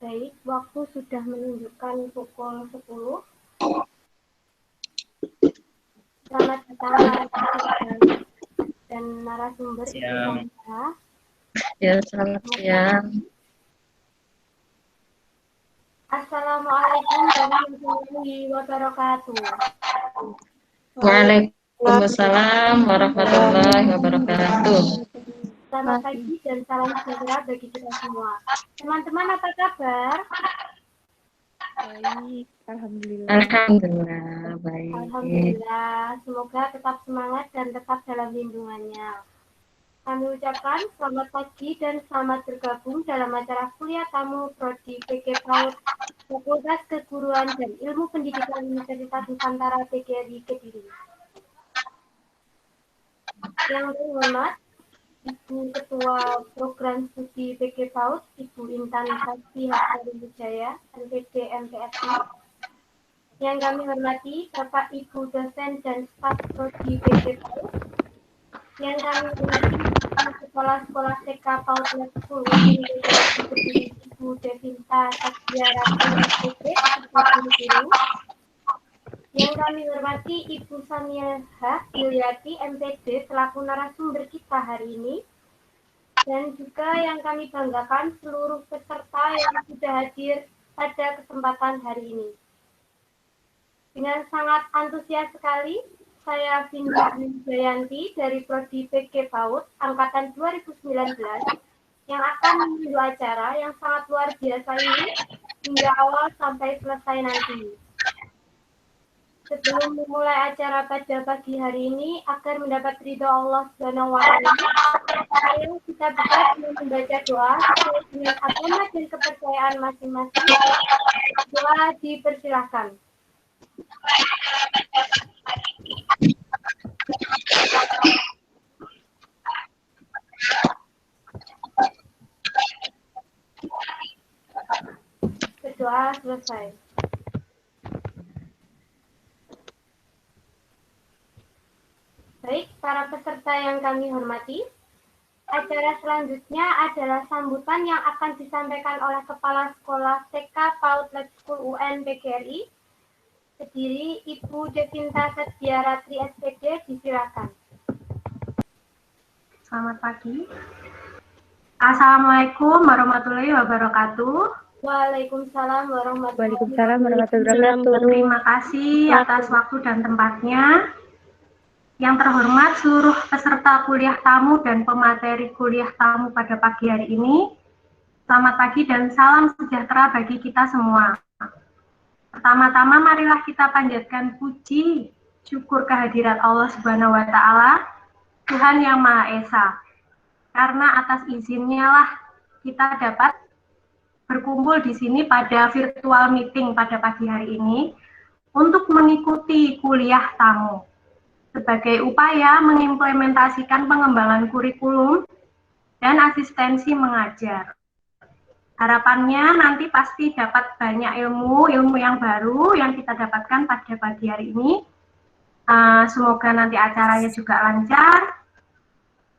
Baik, waktu sudah menunjukkan pukul 10. Selamat datang narasumber dan narasumber Ibu Samira. Ya, selamat siang. Assalamualaikum warahmatullahi wabarakatuh. Waalaikumsalam warahmatullahi wabarakatuh. Selamat pagi dan salam sejahtera bagi kita semua. Teman-teman, apa kabar? Baik, alhamdulillah. Alhamdulillah, baik. Alhamdulillah, semoga tetap semangat dan tetap dalam lindungannya. Kami ucapkan selamat pagi dan selamat bergabung dalam acara kuliah tamu Prodi PG PAUD Fakultas Keguruan dan Ilmu Pendidikan Universitas Nusantara PGRI Kediri. Yang terhormat, Ibu Ketua Program Studi PG PAUD, Ibu Intan Sasti Hastari Wijaya, MPD MPSI. Yang kami hormati, Bapak Ibu dosen dan staf Prodi PG PAUD. Yang kami hormati, Sekolah-sekolah TK PAUD Lab School Ibu Devinta Satya SPP beserta guru-guru. Yang kami hormati Ibu Samira Yuliati MPD selaku narasumber kita hari ini. Dan juga yang kami banggakan seluruh peserta yang sudah hadir pada kesempatan hari ini. Dengan sangat antusias sekali, saya Vinda Jayanti dari Prodi PG PAUD Angkatan 2019 yang akan memandu acara yang sangat luar biasa ini hingga awal sampai selesai nanti. Sebelum memulai acara pada pagi hari ini, agar mendapat ridho Allah SWT, ayo kita buka dengan membaca doa sesuai dengan agama dan kepercayaan masing-masing. Doa dipersilahkan. Berdoa selesai. Baik, para peserta yang kami hormati, acara selanjutnya adalah sambutan yang akan disampaikan oleh Kepala Sekolah TK PAUD Lab School UN PGRI, Kediri, Ibu Devinta Satya Ratri SPD, disilakan. Selamat pagi. Assalamualaikum warahmatullahi wabarakatuh. Waalaikumsalam warahmatullahi wabarakatuh. Terima kasih atas waktu dan tempatnya. Yang terhormat seluruh peserta kuliah tamu dan pemateri kuliah tamu pada pagi hari ini. Selamat pagi dan salam sejahtera bagi kita semua. Pertama-tama marilah kita panjatkan puji syukur kehadirat Allah Subhanahu wa taala, Tuhan yang Maha Esa. Karena atas izinnya lah kita dapat berkumpul di sini pada virtual meeting pada pagi hari ini untuk mengikuti kuliah tamu sebagai upaya mengimplementasikan pengembangan kurikulum dan asistensi mengajar. Harapannya nanti pasti dapat banyak ilmu yang baru yang kita dapatkan pada pagi hari ini. Semoga nanti acaranya juga lancar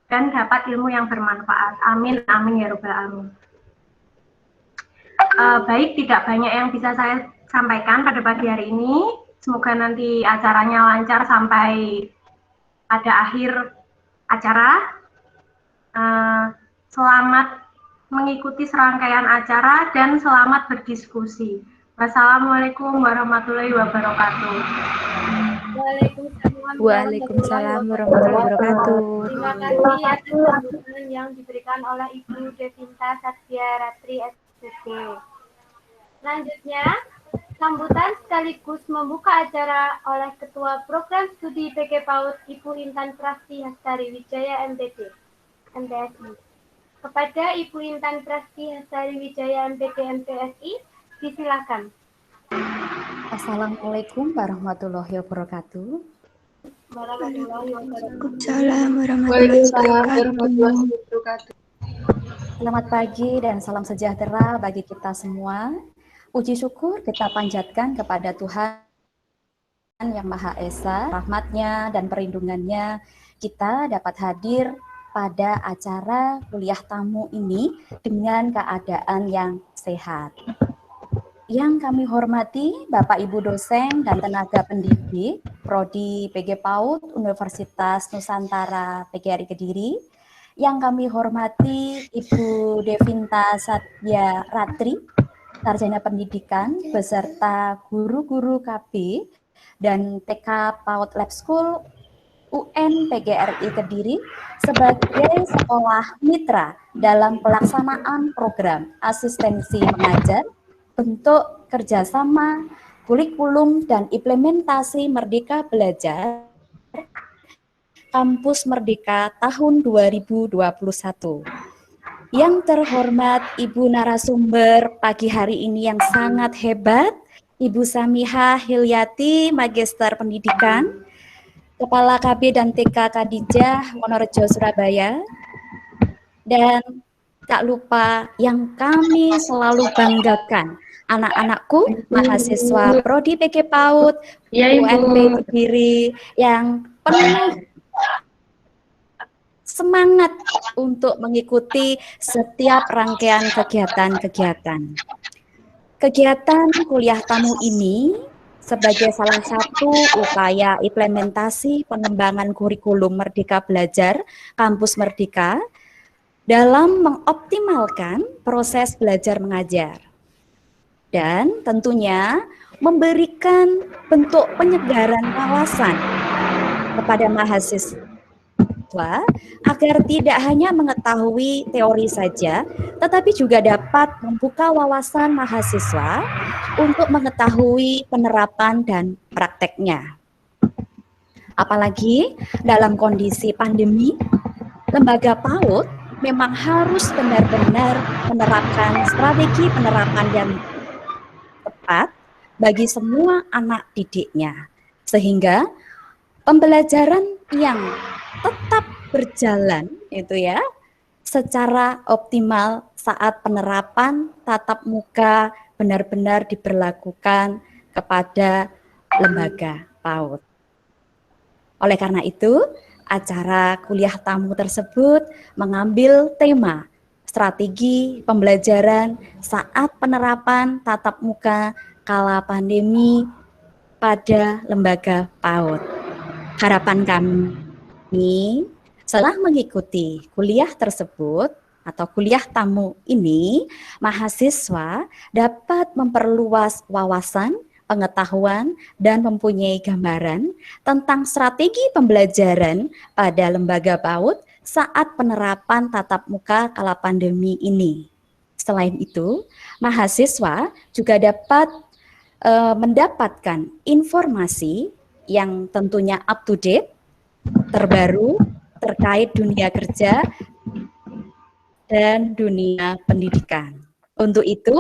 dan dapat ilmu yang bermanfaat. Amin, amin ya robbal alamin. Baik, tidak banyak yang bisa saya sampaikan pada pagi hari ini. Semoga nanti acaranya lancar sampai pada akhir acara. Selamat mengikuti serangkaian acara dan selamat berdiskusi. Wassalamualaikum warahmatullahi wabarakatuh. Waalaikumsalam warahmatullahi wabarakatuh. Terima kasih atas sambutan yang diberikan oleh Ibu Devinta Satya Ratri SPD. Selanjutnya, sambutan sekaligus membuka acara oleh Ketua Program Studi PG PAUD Ibu Intan Prasti Hastari Wijaya MPD MPSI. Kepada Ibu Intan Prasti Hastari Wijaya MPD MPSI, disilakan. Assalamualaikum warahmatullahi wabarakatuh. Waalaikumsalam warahmatullahi wabarakatuh. Selamat pagi dan salam sejahtera bagi kita semua. Puji syukur kita panjatkan kepada Tuhan yang Maha Esa, rahmatnya dan perlindungannya kita dapat hadir pada acara kuliah tamu ini dengan keadaan yang sehat. Yang kami hormati Bapak Ibu dosen dan tenaga pendidik Prodi PG PAUD Universitas Nusantara PGRI Kediri. Yang kami hormati Ibu Devinta Satya Ratri, Sarjana Pendidikan beserta guru-guru KB dan TK PAUD Lab School UN PGRI Kediri sebagai sekolah mitra dalam pelaksanaan program asistensi mengajar, bentuk kerjasama, kurikulum, dan implementasi Merdeka Belajar Kampus Merdeka tahun 2021. Yang terhormat Ibu narasumber pagi hari ini yang sangat hebat, Ibu Samiha Hilyati, Magister Pendidikan, Kepala KB dan TK Kadijah, Wonorejo, Surabaya, dan tak lupa yang kami selalu banggakan, anak-anakku, mahasiswa Prodi PG PAUD, UNP Kediri yang penuh semangat untuk mengikuti setiap rangkaian kegiatan-kegiatan. Kegiatan kuliah tamu ini sebagai salah satu upaya implementasi pengembangan kurikulum Merdeka Belajar Kampus Merdeka dalam mengoptimalkan proses belajar mengajar dan tentunya memberikan bentuk penyegaran wawasan kepada mahasiswa agar tidak hanya mengetahui teori saja, tetapi juga dapat membuka wawasan mahasiswa untuk mengetahui penerapan dan prakteknya. Apalagi dalam kondisi pandemi, lembaga PAUD memang harus benar-benar menerapkan strategi penerapan yang tepat bagi semua anak didiknya, sehingga pembelajaran yang tetap berjalan itu ya secara optimal saat penerapan tatap muka benar-benar diberlakukan kepada lembaga PAUD. Oleh karena itu, acara kuliah tamu tersebut mengambil tema strategi pembelajaran saat penerapan tatap muka kala pandemi pada lembaga PAUD. Harapan kami setelah mengikuti kuliah tersebut atau kuliah tamu ini, mahasiswa dapat memperluas wawasan, pengetahuan, dan mempunyai gambaran tentang strategi pembelajaran pada lembaga PAUD saat penerapan tatap muka kala pandemi ini. Selain itu, mahasiswa juga dapat mendapatkan informasi yang tentunya up to date, terbaru, terkait dunia kerja dan dunia pendidikan. Untuk itu,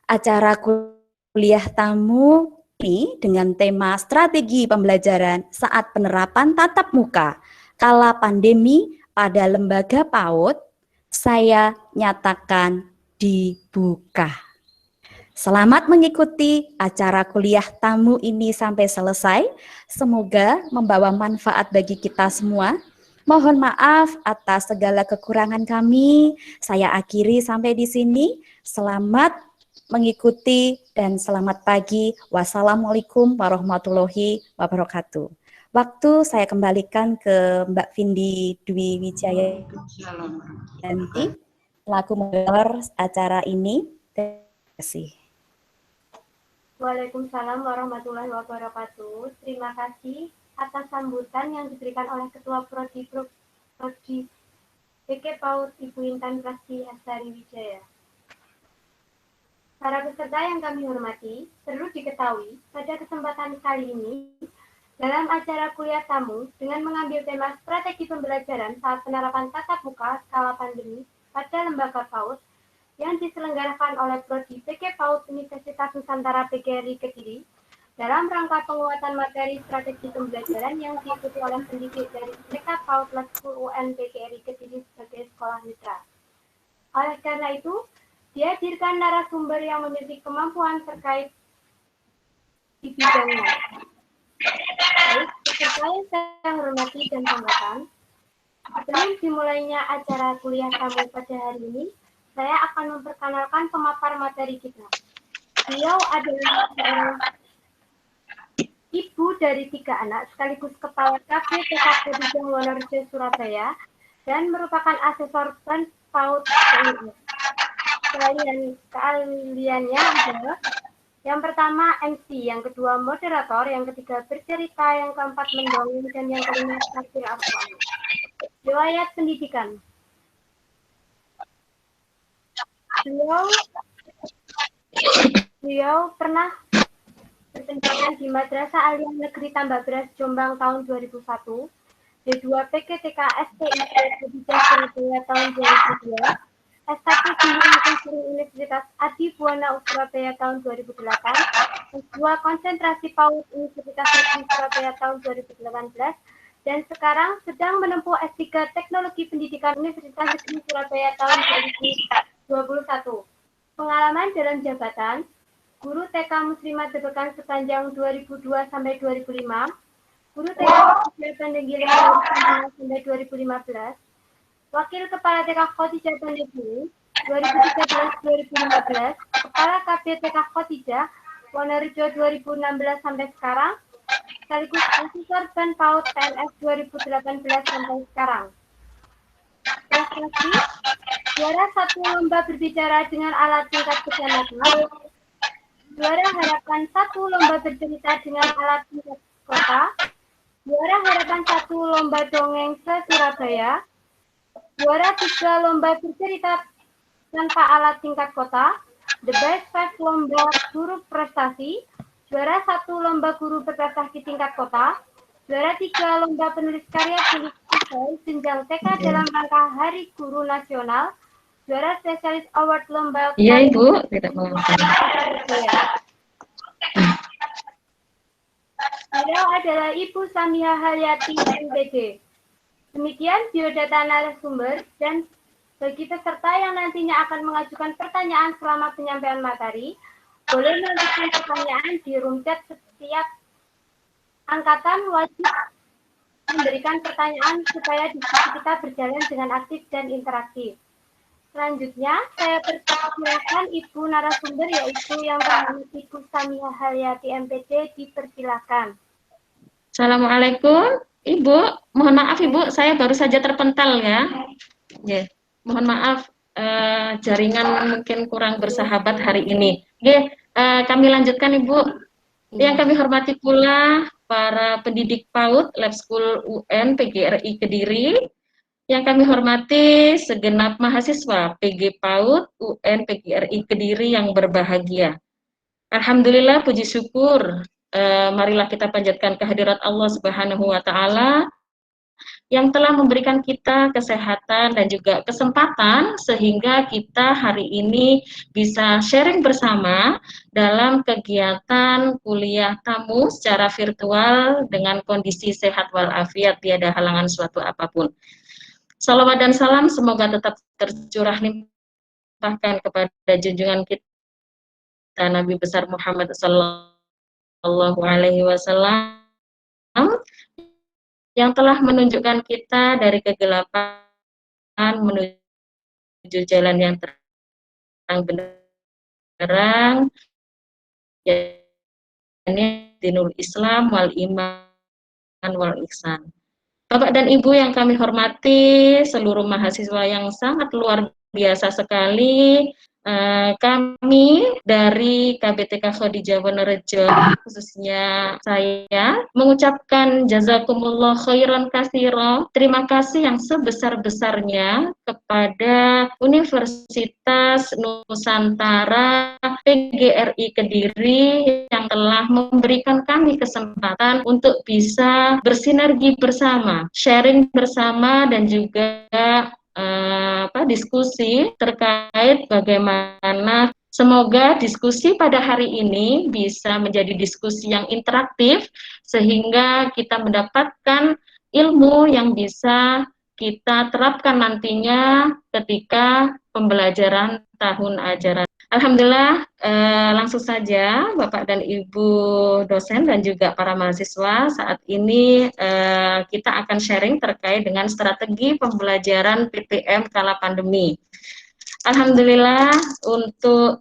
acara kuliah tamu ini dengan tema strategi pembelajaran saat penerapan tatap muka kala pandemi pada lembaga PAUD, saya nyatakan dibuka. Selamat mengikuti acara kuliah tamu ini sampai selesai. Semoga membawa manfaat bagi kita semua. Mohon maaf atas segala kekurangan kami. Saya akhiri sampai di sini. Selamat mengikuti dan selamat pagi. Wassalamualaikum warahmatullahi wabarakatuh. Waktu saya kembalikan ke Mbak Vindi Dwi Wijaya Yanti selaku moderator acara ini. Terima kasih. Waalaikumsalam warahmatullahi wabarakatuh. Terima kasih atas sambutan yang diberikan oleh Ketua Prodi PG PAUD Ibu Intan Prasti Astari Wijaya. Para peserta yang kami hormati, perlu diketahui pada kesempatan kali ini dalam acara kuliah tamu dengan mengambil tema strategi pembelajaran saat penerapan tatap muka skala pandemi pada lembaga PAUD yang diselenggarakan oleh Prodi PG PAUD Universitas Nusantara PGRI Kediri dalam rangka penguatan materi strategi pembelajaran yang diikuti oleh pendidik dari TK PAUD Lab School UN PGRI Kediri sebagai sekolah mitra. Oleh karena itu, dihadirkan narasumber yang memiliki kemampuan terkait di bidangnya. Baik, peserta yang saya hormati dan banggakan, Sebelum dimulainya acara kuliah tamu pada hari ini, saya akan memperkenalkan pemapar materi kita. Beliau adalah seorang ibu dari 3 anak sekaligus kepala KB TKP di Wonorejo, Surabaya, dan merupakan asesor dan PAUD PNS. Keahliannya adalah yang pertama MC, yang kedua moderator, yang ketiga bercerita, yang keempat mendongeng, dan yang kelima tafsir Al-Quran. Riwayat pendidikan. Beliau pernah berpendidikan di Madrasah Aliyah Negeri Tambak Beras Jombang tahun 2001, D2 PGTK STIP Kedija Surabaya tahun 2002, S1 di Universitas Adi Buwana Surabaya tahun 2008, S2 konsentrasi PAUD Universitas Negeri Surabaya tahun 2018, dan sekarang sedang menempuh S3 Teknologi Pendidikan Universitas Negeri Surabaya tahun 2021. Pengalaman dalam jabatan, guru TK Muslimat Debekan sepanjang 2002 sampai 2005, guru TK Khotijah Negeri sampai 2015, Wakil Kepala TK Khotijah Negeri 2013-2015, Kepala KB TK Khotijah Wonorejo 2016 sampai sekarang, sekaligus asesor dan PAUD PNS 2018 sampai sekarang. Prestasi, juara 1 lomba berbicara dengan alat tingkat kecamatan, juara harapan 1 lomba bercerita dengan alat tingkat kota, juara harapan 1 lomba dongeng se-Surabaya, juara 3 lomba bercerita tanpa alat tingkat kota, the best 5 lomba guru prestasi, juara 1 lomba guru berprestasi tingkat kota, juara 3 lomba penulis karya tulis jenjang TK dalam rangka Hari Guru Nasional, juara spesialis award lomba. Iya Ibu, tidak mengangkat. Beliau adalah Ibu Samia Haryati MPD. Demikian biodata narasumber, dan bagi peserta yang nantinya akan mengajukan pertanyaan selama penyampaian materi, boleh mengajukan pertanyaan di room chat. Setiap angkatan wajib memberikan pertanyaan supaya diskusi kita berjalan dengan aktif dan interaktif. Selanjutnya, saya persilakan Ibu narasumber, yaitu yang bernama Ibu Samia Haryati MPD, dipersilakan. Assalamualaikum Ibu, mohon maaf Ibu, saya baru saja terpental ya. Yeah. Mohon maaf, jaringan mungkin kurang bersahabat hari ini. Kami lanjutkan Ibu. Yang kami hormati pula para pendidik PAUD Lab School UN PGRI Kediri, yang kami hormati segenap mahasiswa PG PAUD UN PGRI Kediri yang berbahagia. Alhamdulillah, puji syukur, marilah kita panjatkan kehadirat Allah Subhanahu wa Ta'ala yang telah memberikan kita kesehatan dan juga kesempatan sehingga kita hari ini bisa sharing bersama dalam kegiatan kuliah tamu secara virtual dengan kondisi sehat walafiat, tiada halangan suatu apapun. Salawat dan salam semoga tetap tercurah limpahkan kepada junjungan kita Nabi besar Muhammad sallallahu alaihi wasallam yang telah menunjukkan kita dari kegelapan menuju jalan yang terang benderang, yakni dinul Islam wal iman wal ihsan. Bapak dan Ibu yang kami hormati, seluruh mahasiswa yang sangat luar biasa sekali, kami dari KBTK Khotijah Wonorejo, khususnya saya, mengucapkan jazakumullah khairan katsira, terima kasih yang sebesar-besarnya kepada Universitas Nusantara PGRI Kediri yang telah memberikan kami kesempatan untuk bisa bersinergi bersama, sharing bersama, dan juga diskusi terkait bagaimana semoga diskusi pada hari ini bisa menjadi diskusi yang interaktif sehingga kita mendapatkan ilmu yang bisa kita terapkan nantinya ketika pembelajaran tahun ajaran. Alhamdulillah, langsung saja Bapak dan Ibu dosen dan juga para mahasiswa, saat ini kita akan sharing terkait dengan strategi pembelajaran PTM kala pandemi. Alhamdulillah untuk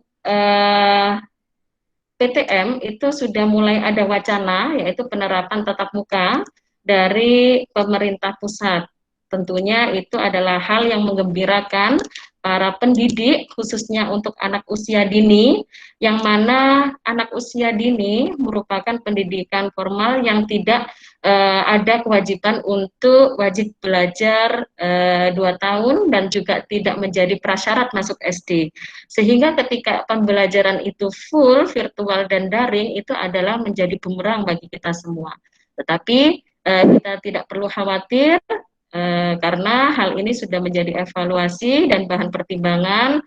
PTM itu sudah mulai ada wacana, yaitu penerapan tatap muka dari pemerintah pusat. Tentunya itu adalah hal yang menggembirakan para pendidik, khususnya untuk anak usia dini, yang mana anak usia dini merupakan pendidikan formal yang tidak ada kewajiban untuk wajib belajar 2 tahun dan juga tidak menjadi prasyarat masuk SD. Sehingga ketika pembelajaran itu full, virtual dan daring, itu adalah menjadi bumerang bagi kita semua. Tetapi kita tidak perlu khawatir, karena hal ini sudah menjadi evaluasi dan bahan pertimbangan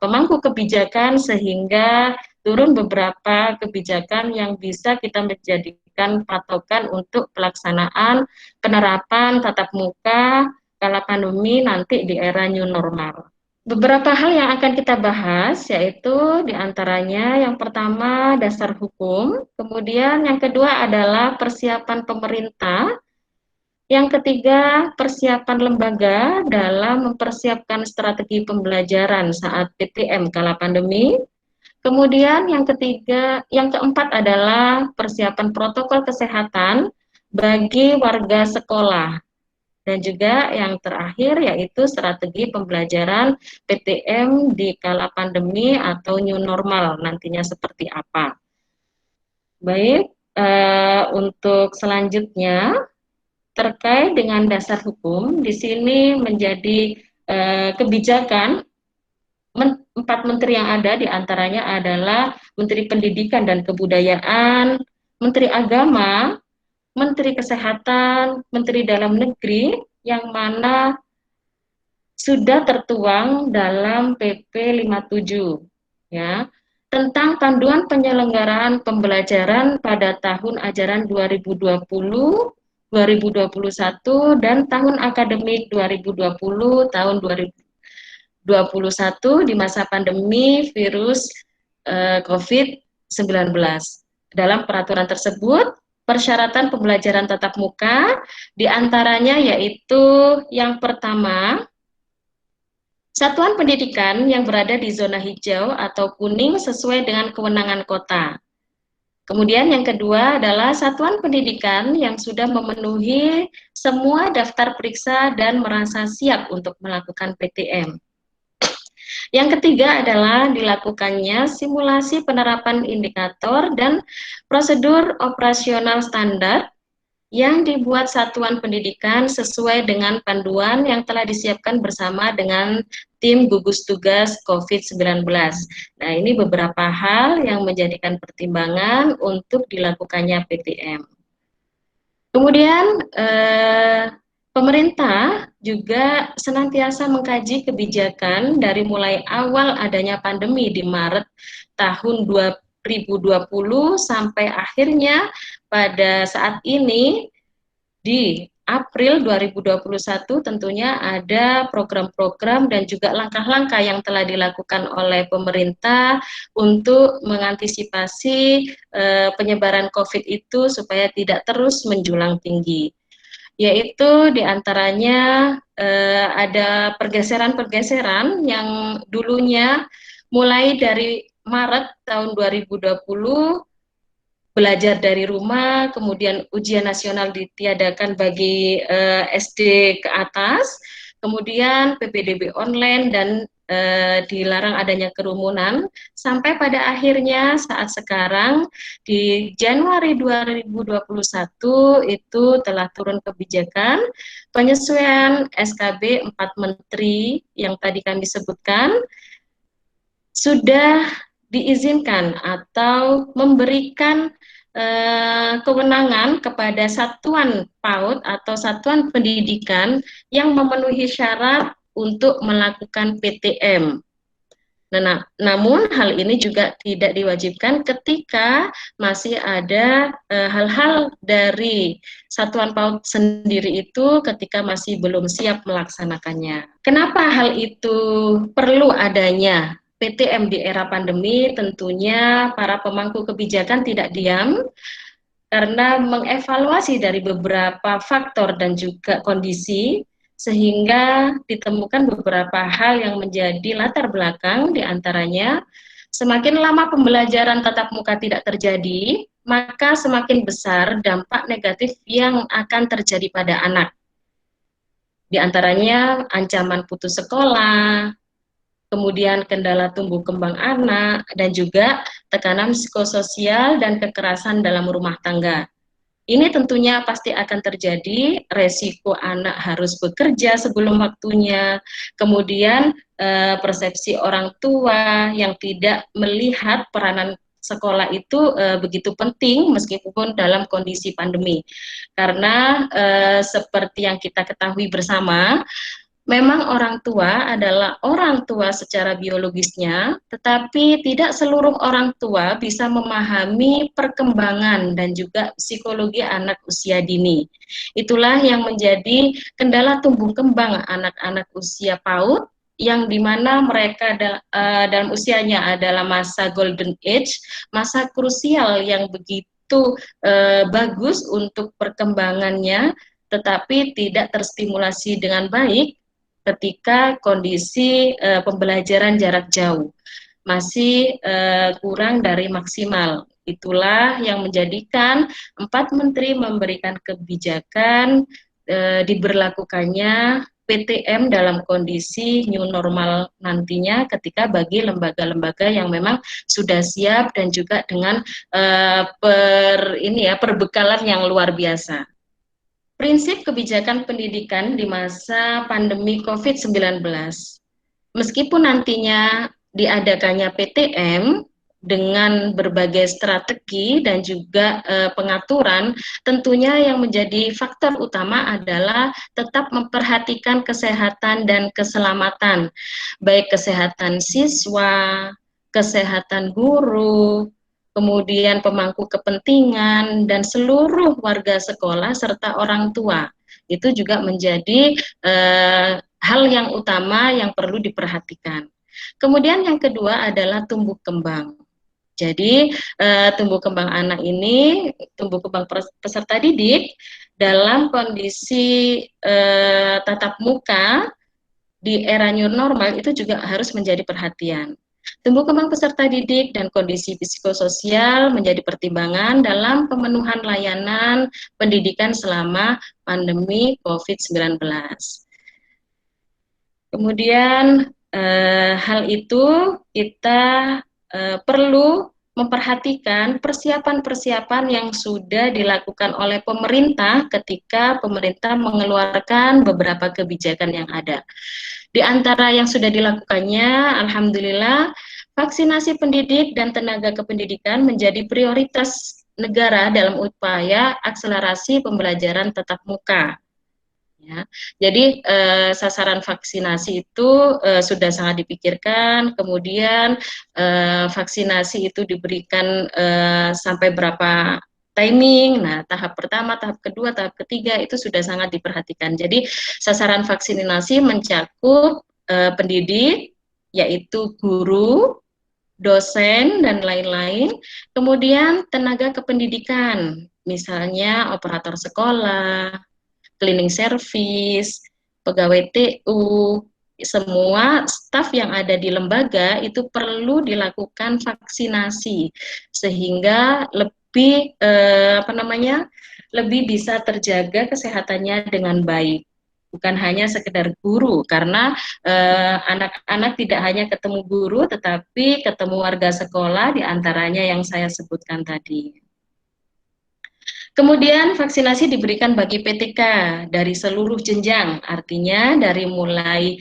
pemangku kebijakan, sehingga turun beberapa kebijakan yang bisa kita menjadikan patokan untuk pelaksanaan penerapan tatap muka kala pandemi nanti di era new normal. Beberapa hal yang akan kita bahas, yaitu diantaranya yang pertama dasar hukum, kemudian yang kedua adalah persiapan pemerintah, yang ketiga persiapan lembaga dalam mempersiapkan strategi pembelajaran saat PTM kala pandemi, kemudian yang keempat adalah persiapan protokol kesehatan bagi warga sekolah. Dan juga yang terakhir yaitu strategi pembelajaran PTM di kala pandemi atau new normal nantinya seperti apa. Baik, untuk selanjutnya terkait dengan dasar hukum, di sini menjadi kebijakan 4 menteri yang ada, diantaranya adalah Menteri Pendidikan dan Kebudayaan, Menteri Agama, Menteri Kesehatan, Menteri Dalam Negeri, yang mana sudah tertuang dalam PP 57 ya, tentang panduan penyelenggaraan pembelajaran pada tahun ajaran 2020-2021 dan tahun akademik 2020 tahun 2021 di masa pandemi virus COVID-19. Dalam peraturan tersebut, persyaratan pembelajaran tatap muka diantaranya yaitu yang pertama, satuan pendidikan yang berada di zona hijau atau kuning sesuai dengan kewenangan kota. Kemudian yang kedua adalah satuan pendidikan yang sudah memenuhi semua daftar periksa dan merasa siap untuk melakukan PTM. Yang ketiga adalah dilakukannya simulasi penerapan indikator dan prosedur operasional standar yang dibuat satuan pendidikan sesuai dengan panduan yang telah disiapkan bersama dengan tim gugus tugas COVID-19. Nah, ini beberapa hal yang menjadikan pertimbangan untuk dilakukannya PTM. Kemudian pemerintah juga senantiasa mengkaji kebijakan dari mulai awal adanya pandemi di Maret tahun 2020 sampai akhirnya pada saat ini di April 2021 tentunya ada program-program dan juga langkah-langkah yang telah dilakukan oleh pemerintah untuk mengantisipasi penyebaran COVID itu supaya tidak terus menjulang tinggi. Yaitu diantaranya ada pergeseran-pergeseran yang dulunya mulai dari Maret tahun 2020 belajar dari rumah, kemudian ujian nasional ditiadakan bagi SD ke atas, kemudian PPDB online dan dilarang adanya kerumunan, sampai pada akhirnya saat sekarang di Januari 2021 itu telah turun kebijakan penyesuaian SKB 4 Menteri yang tadi kami sebutkan, sudah diizinkan atau memberikan kewenangan kepada satuan PAUD atau satuan pendidikan yang memenuhi syarat untuk melakukan PTM. Nah, namun hal ini juga tidak diwajibkan ketika masih ada hal-hal dari satuan PAUD sendiri itu ketika masih belum siap melaksanakannya. Kenapa hal itu perlu adanya PTM di era pandemi, tentunya para pemangku kebijakan tidak diam karena mengevaluasi dari beberapa faktor dan juga kondisi, sehingga ditemukan beberapa hal yang menjadi latar belakang, diantaranya semakin lama pembelajaran tatap muka tidak terjadi, maka semakin besar dampak negatif yang akan terjadi pada anak. Di antaranya ancaman putus sekolah, kemudian kendala tumbuh kembang anak, dan juga tekanan psikososial dan kekerasan dalam rumah tangga. Ini tentunya pasti akan terjadi, resiko anak harus bekerja sebelum waktunya, kemudian persepsi orang tua yang tidak melihat peranan sekolah itu begitu penting meskipun dalam kondisi pandemi. Karena seperti yang kita ketahui bersama, memang orang tua adalah orang tua secara biologisnya, tetapi tidak seluruh orang tua bisa memahami perkembangan dan juga psikologi anak usia dini. Itulah yang menjadi kendala tumbuh kembang anak-anak usia PAUD, yang dimana mereka dalam usianya adalah masa golden age, masa krusial yang begitu bagus untuk perkembangannya, tetapi tidak terstimulasi dengan baik ketika kondisi pembelajaran jarak jauh masih kurang dari maksimal. Itulah yang menjadikan 4 menteri memberikan kebijakan diberlakukannya PTM dalam kondisi new normal nantinya, ketika bagi lembaga-lembaga yang memang sudah siap dan juga dengan perbekalan yang luar biasa. Prinsip kebijakan pendidikan di masa pandemi COVID-19. Meskipun nantinya diadakannya PTM dengan berbagai strategi dan juga pengaturan, tentunya yang menjadi faktor utama adalah tetap memperhatikan kesehatan dan keselamatan, baik kesehatan siswa, kesehatan guru, kemudian pemangku kepentingan, dan seluruh warga sekolah serta orang tua. Itu juga menjadi hal yang utama yang perlu diperhatikan. Kemudian yang kedua adalah tumbuh kembang. Jadi tumbuh kembang anak ini, tumbuh kembang peserta didik dalam kondisi tatap muka di era new normal itu juga harus menjadi perhatian. Tumbuh kembang peserta didik dan kondisi psikososial menjadi pertimbangan dalam pemenuhan layanan pendidikan selama pandemi COVID-19. Kemudian hal itu kita perlu memperhatikan persiapan-persiapan yang sudah dilakukan oleh pemerintah ketika pemerintah mengeluarkan beberapa kebijakan yang ada. Di antara yang sudah dilakukannya, alhamdulillah, vaksinasi pendidik dan tenaga kependidikan menjadi prioritas negara dalam upaya akselerasi pembelajaran tatap muka. Ya, jadi sasaran vaksinasi itu sudah sangat dipikirkan, kemudian vaksinasi itu diberikan sampai berapa timing. Nah, tahap pertama, tahap kedua, tahap ketiga itu sudah sangat diperhatikan. Jadi sasaran vaksinasi mencakup pendidik, yaitu guru, dosen, dan lain-lain. Kemudian tenaga kependidikan, misalnya operator sekolah, cleaning service, pegawai TU, semua staf yang ada di lembaga itu perlu dilakukan vaksinasi sehingga lebih lebih bisa terjaga kesehatannya dengan baik. Bukan hanya sekedar guru, karena anak-anak tidak hanya ketemu guru, tetapi ketemu warga sekolah, diantaranya yang saya sebutkan tadi. Kemudian vaksinasi diberikan bagi PTK dari seluruh jenjang, artinya dari mulai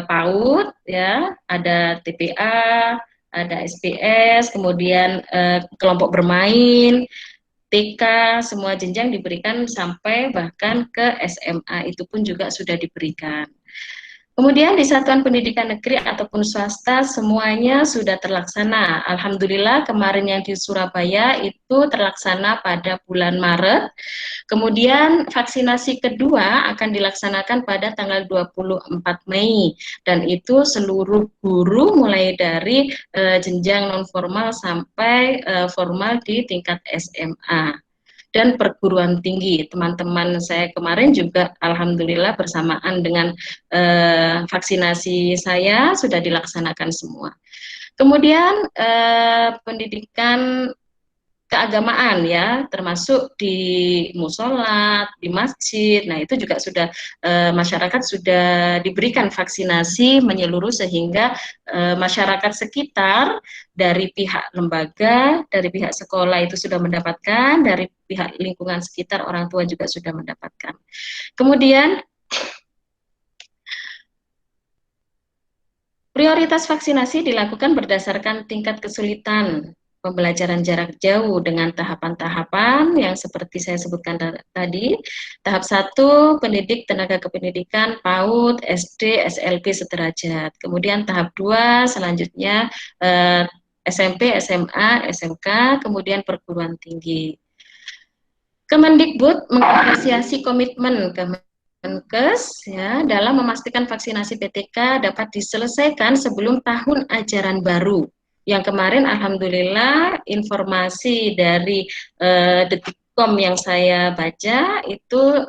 PAUD, ya, ada TPA, ada SPS, kemudian kelompok bermain, TK, semua jenjang diberikan sampai bahkan ke SMA, itu pun juga sudah diberikan. Kemudian di satuan pendidikan negeri ataupun swasta semuanya sudah terlaksana. Alhamdulillah kemarin yang di Surabaya itu terlaksana pada bulan Maret. Kemudian vaksinasi kedua akan dilaksanakan pada tanggal 24 Mei dan itu seluruh guru mulai dari jenjang non formal sampai formal di tingkat SMA dan perguruan tinggi. Teman-teman saya kemarin juga alhamdulillah bersamaan dengan vaksinasi saya sudah dilaksanakan semua. Kemudian pendidikan keagamaan ya, termasuk di musola, di masjid. Nah, itu juga sudah masyarakat sudah diberikan vaksinasi menyeluruh sehingga masyarakat sekitar dari pihak lembaga, dari pihak sekolah itu sudah mendapatkan, dari pihak lingkungan sekitar orang tua juga sudah mendapatkan. Kemudian prioritas vaksinasi dilakukan berdasarkan tingkat kesulitan pembelajaran jarak jauh dengan tahapan-tahapan yang seperti saya sebutkan tadi. Tahap 1, pendidik tenaga kependidikan PAUD, SD, SLB sederajat. Kemudian tahap 2, selanjutnya SMP, SMA, SMK, kemudian perguruan tinggi. Kemendikbud mengapresiasi komitmen Kemenkes ya, dalam memastikan vaksinasi PTK dapat diselesaikan sebelum tahun ajaran baru. Yang kemarin alhamdulillah informasi dari Detikcom yang saya baca itu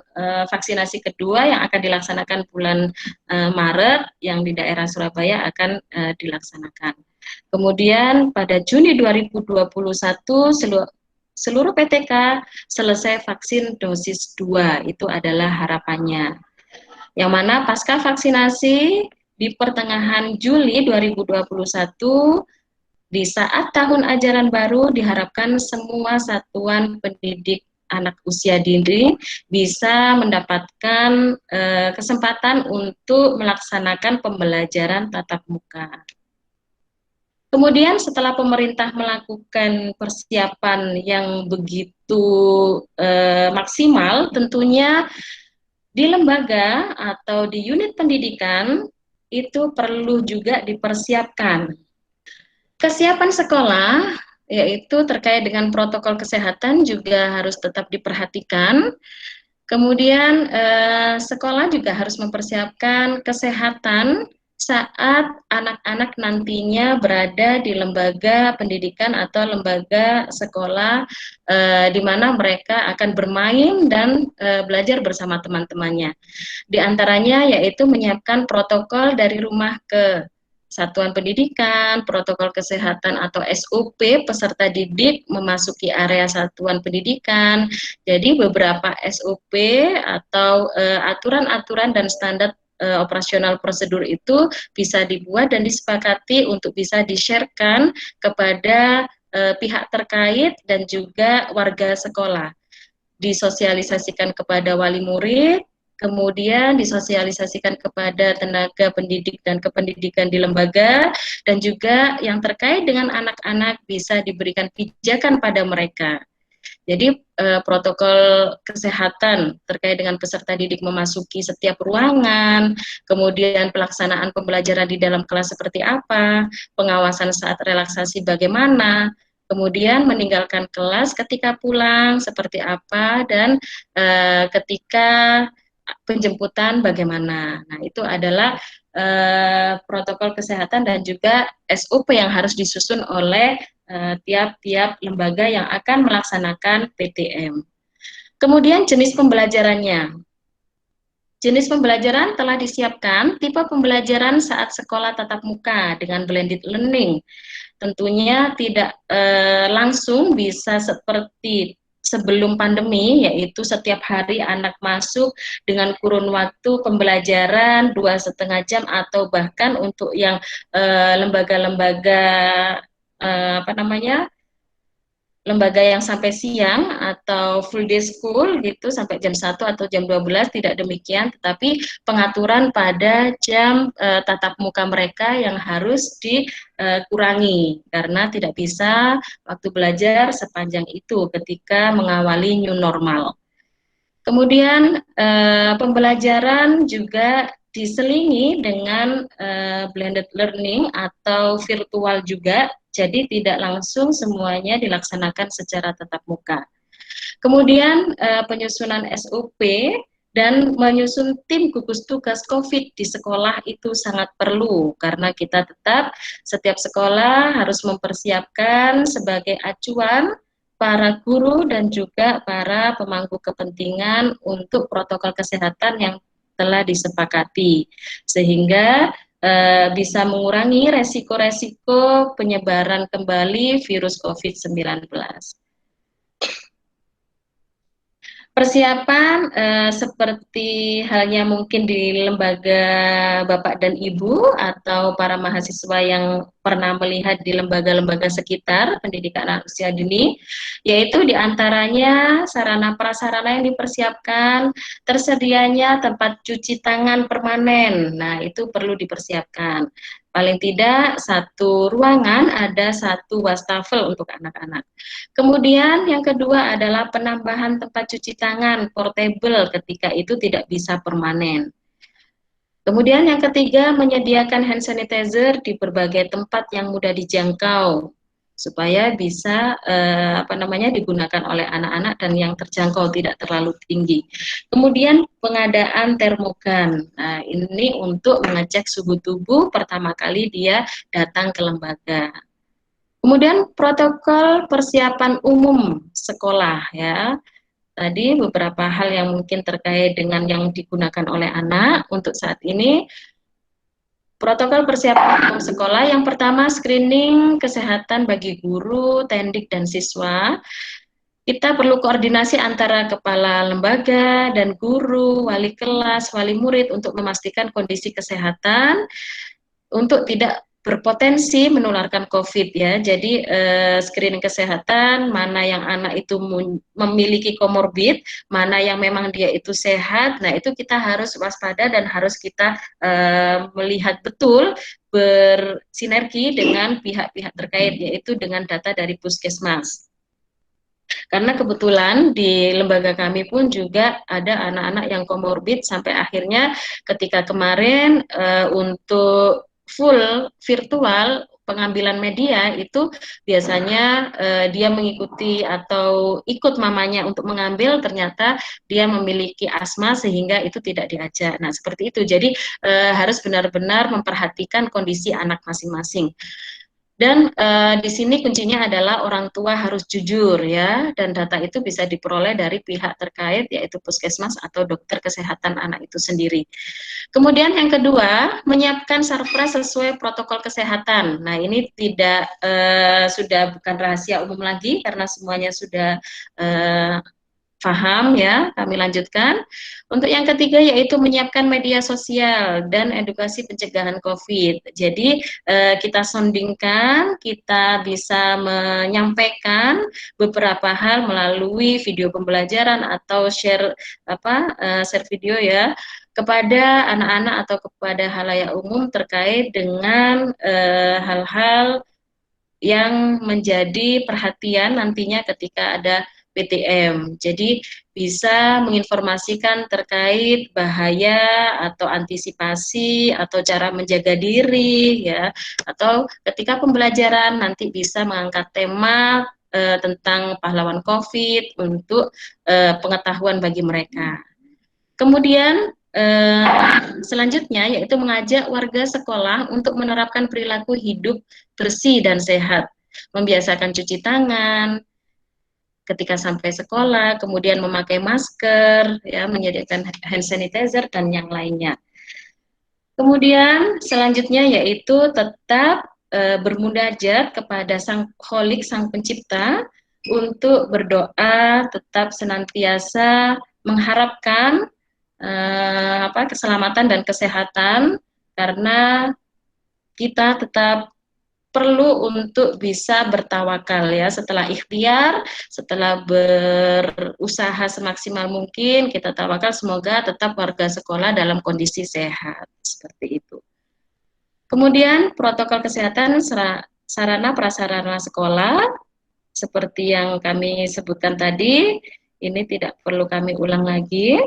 vaksinasi kedua yang akan dilaksanakan bulan Maret yang di daerah Surabaya akan dilaksanakan. Kemudian pada Juni 2021 seluruh PTK selesai vaksin dosis 2, itu adalah harapannya. Yang mana pasca vaksinasi di pertengahan Juli 2021 di saat tahun ajaran baru diharapkan semua satuan pendidik anak usia dini bisa mendapatkan kesempatan untuk melaksanakan pembelajaran tatap muka. Kemudian setelah pemerintah melakukan persiapan yang begitu maksimal, tentunya di lembaga atau di unit pendidikan itu perlu juga dipersiapkan. Kesiapan sekolah, yaitu terkait dengan protokol kesehatan juga harus tetap diperhatikan. Kemudian sekolah juga harus mempersiapkan kesehatan saat anak-anak nantinya berada di lembaga pendidikan atau lembaga sekolah di mana mereka akan bermain dan belajar bersama teman-temannya. Di antaranya yaitu menyiapkan protokol dari rumah ke satuan pendidikan, protokol kesehatan atau SOP peserta didik memasuki area satuan pendidikan. Jadi beberapa SOP atau aturan-aturan dan standar operasional prosedur itu bisa dibuat dan disepakati untuk bisa di-share-kan kepada pihak terkait dan juga warga sekolah. Disosialisasikan kepada wali murid, kemudian disosialisasikan kepada tenaga pendidik dan kependidikan di lembaga, dan juga yang terkait dengan anak-anak bisa diberikan pijakan pada mereka. Jadi protokol kesehatan terkait dengan peserta didik memasuki setiap ruangan, kemudian pelaksanaan pembelajaran di dalam kelas seperti apa, pengawasan saat relaksasi bagaimana, kemudian meninggalkan kelas ketika pulang seperti apa, dan ketika penjemputan bagaimana. Nah, itu adalah protokol kesehatan dan juga SOP yang harus disusun oleh tiap-tiap lembaga yang akan melaksanakan PTM. Kemudian jenis pembelajarannya. Jenis pembelajaran telah disiapkan, tipe pembelajaran saat sekolah tatap muka dengan blended learning. Tentunya tidak langsung bisa seperti sebelum pandemi, yaitu setiap hari anak masuk dengan kurun waktu pembelajaran 2,5 jam atau bahkan untuk yang lembaga-lembaga lembaga yang sampai siang atau full day school gitu sampai jam 1 atau jam 12, tidak demikian, tetapi pengaturan pada jam tatap muka mereka yang harus dikurangi karena tidak bisa waktu belajar sepanjang itu ketika mengawali new normal. Kemudian pembelajaran juga diselingi dengan blended learning atau virtual juga, jadi tidak langsung semuanya dilaksanakan secara tatap muka. Kemudian penyusunan SOP dan menyusun tim gugus tugas COVID di sekolah itu sangat perlu, karena kita tetap setiap sekolah harus mempersiapkan sebagai acuan para guru dan juga para pemangku kepentingan untuk protokol kesehatan yang telah disepakati, sehingga bisa mengurangi resiko-resiko penyebaran kembali virus COVID-19. Persiapan seperti halnya mungkin di lembaga Bapak dan Ibu atau para mahasiswa yang pernah melihat di lembaga-lembaga sekitar pendidikan anak usia dini, yaitu diantaranya sarana prasarana yang dipersiapkan, tersedianya tempat cuci tangan permanen, nah itu perlu dipersiapkan. Paling tidak satu ruangan ada satu wastafel untuk anak-anak. Kemudian yang kedua adalah penambahan tempat cuci tangan portable ketika itu tidak bisa permanen. Kemudian yang ketiga, menyediakan hand sanitizer di berbagai tempat yang mudah dijangkau supaya bisa digunakan oleh anak-anak dan yang terjangkau tidak terlalu tinggi. Kemudian pengadaan termogan. Nah, ini untuk mengecek suhu tubuh pertama kali dia datang ke lembaga. Kemudian protokol persiapan umum sekolah ya. Tadi beberapa hal yang mungkin terkait dengan yang digunakan oleh anak untuk saat ini. Protokol persiapan umum sekolah yang pertama screening kesehatan bagi guru, tendik, dan siswa. Kita perlu koordinasi antara kepala lembaga dan guru, wali kelas, wali murid untuk memastikan kondisi kesehatan untuk tidak berpotensi menularkan COVID ya. Jadi screening kesehatan, mana yang anak itu memiliki komorbid, mana yang memang dia itu sehat. Nah, itu kita harus waspada dan harus kita melihat betul bersinergi dengan pihak-pihak terkait, yaitu dengan data dari Puskesmas. Karena kebetulan di lembaga kami pun juga ada anak-anak yang komorbid sampai akhirnya ketika kemarin untuk full virtual pengambilan media itu biasanya dia mengikuti atau ikut mamanya untuk mengambil, ternyata dia memiliki asma sehingga itu tidak diajak. Nah, seperti itu. Jadi harus benar-benar memperhatikan kondisi anak masing-masing. Dan di sini kuncinya adalah orang tua harus jujur ya, dan data itu bisa diperoleh dari pihak terkait yaitu puskesmas atau dokter kesehatan anak itu sendiri. Kemudian yang kedua, menyiapkan sarpras sesuai protokol kesehatan. Nah, ini tidak sudah bukan rahasia umum lagi karena semuanya sudah paham ya. Kami lanjutkan. Untuk yang ketiga yaitu menyiapkan media sosial dan edukasi pencegahan COVID. Jadi kita soundingkan, kita bisa menyampaikan beberapa hal melalui video pembelajaran atau share video ya kepada anak-anak atau kepada halayak umum terkait dengan hal-hal yang menjadi perhatian nantinya ketika ada PTM. Jadi bisa menginformasikan terkait bahaya atau antisipasi atau cara menjaga diri ya, atau ketika pembelajaran nanti bisa mengangkat tema tentang pahlawan COVID untuk pengetahuan bagi mereka. Kemudian selanjutnya yaitu mengajak warga sekolah untuk menerapkan perilaku hidup bersih dan sehat, membiasakan cuci tangan ketika sampai sekolah, kemudian memakai masker, ya, menyediakan hand sanitizer dan yang lainnya. Kemudian selanjutnya yaitu tetap bermunajat kepada Sang Kholik, Sang Pencipta, untuk berdoa, tetap senantiasa mengharapkan keselamatan dan kesehatan, karena kita tetap perlu untuk bisa bertawakal ya, setelah ikhtiar, setelah berusaha semaksimal mungkin, kita tawakal semoga tetap warga sekolah dalam kondisi sehat, seperti itu. Kemudian protokol kesehatan sarana prasarana sekolah, seperti yang kami sebutkan tadi, ini tidak perlu kami ulang lagi.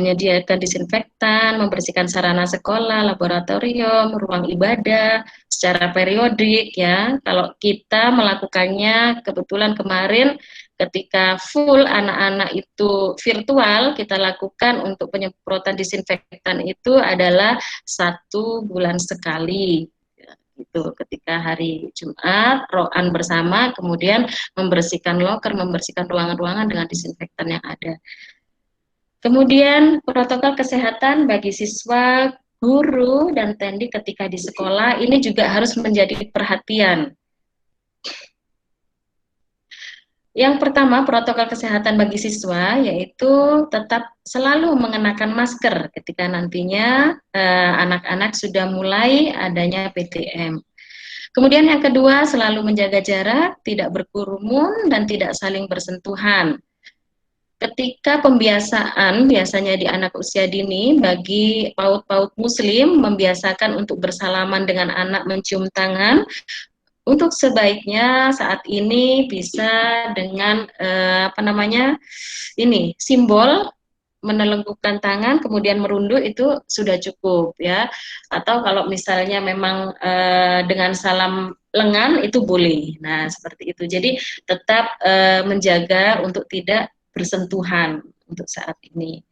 menyediakan disinfektan, membersihkan sarana sekolah, laboratorium, ruang ibadah secara periodik ya. Kalau kita melakukannya kebetulan kemarin ketika full anak-anak itu virtual, kita lakukan untuk penyemprotan disinfektan itu adalah 1 bulan sekali. Itu ketika hari Jumat, roan bersama, kemudian membersihkan loker, membersihkan ruangan-ruangan dengan disinfektan yang ada. Kemudian protokol kesehatan bagi siswa, guru, dan tendi ketika di sekolah ini juga harus menjadi perhatian. Yang pertama, protokol kesehatan bagi siswa yaitu tetap selalu mengenakan masker ketika nantinya anak-anak sudah mulai adanya PTM. Kemudian yang kedua, selalu menjaga jarak, tidak berkerumun, dan tidak saling bersentuhan. Ketika pembiasaan, biasanya di anak usia dini, bagi PAUD-PAUD muslim, membiasakan untuk bersalaman dengan anak, mencium tangan, untuk sebaiknya saat ini bisa dengan simbol menelungkupkan tangan kemudian merunduk itu sudah cukup ya. Atau kalau misalnya memang dengan salam lengan itu boleh. Nah, seperti itu. Jadi tetap menjaga untuk tidak bersentuhan untuk saat ini.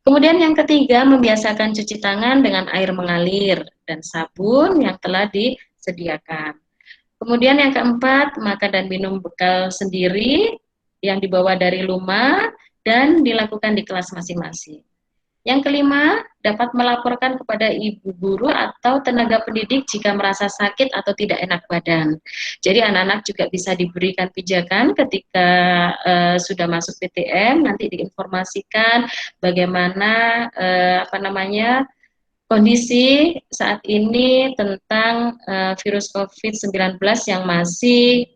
Kemudian yang ketiga, membiasakan cuci tangan dengan air mengalir dan sabun yang telah disediakan. Kemudian yang keempat, makan dan minum bekal sendiri yang dibawa dari rumah dan dilakukan di kelas masing-masing. Yang kelima, dapat melaporkan kepada ibu guru atau tenaga pendidik jika merasa sakit atau tidak enak badan. Jadi anak-anak juga bisa diberikan pijakan ketika sudah masuk PTM, nanti diinformasikan bagaimana kondisi saat ini tentang virus COVID-19 yang masih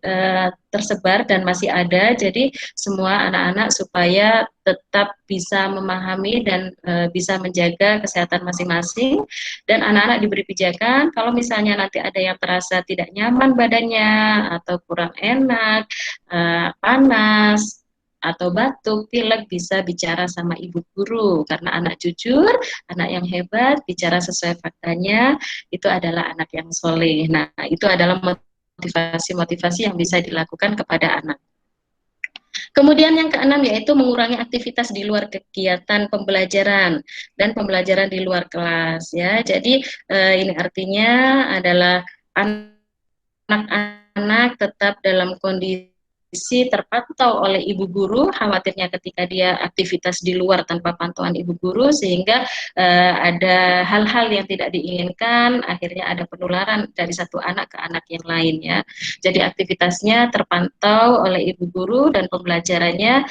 tersebar dan masih ada. Jadi semua anak-anak supaya tetap bisa memahami dan bisa menjaga kesehatan masing-masing. Dan anak-anak diberi pijakan kalau misalnya nanti ada yang terasa tidak nyaman badannya atau kurang enak, panas, atau batuk, pilek, bisa bicara sama ibu guru karena anak jujur, anak yang hebat, bicara sesuai faktanya, itu adalah anak yang soleh. Nah, itu adalah motivasi-motivasi yang bisa dilakukan kepada anak. Kemudian yang keenam yaitu mengurangi aktivitas di luar kegiatan pembelajaran dan pembelajaran di luar kelas ya. Jadi ini artinya adalah anak-anak tetap dalam kondisi terpantau oleh ibu guru, khawatirnya ketika dia aktivitas di luar tanpa pantauan ibu guru sehingga ada hal-hal yang tidak diinginkan, akhirnya ada penularan dari satu anak ke anak yang lain ya. Jadi aktivitasnya terpantau oleh ibu guru dan pembelajarannya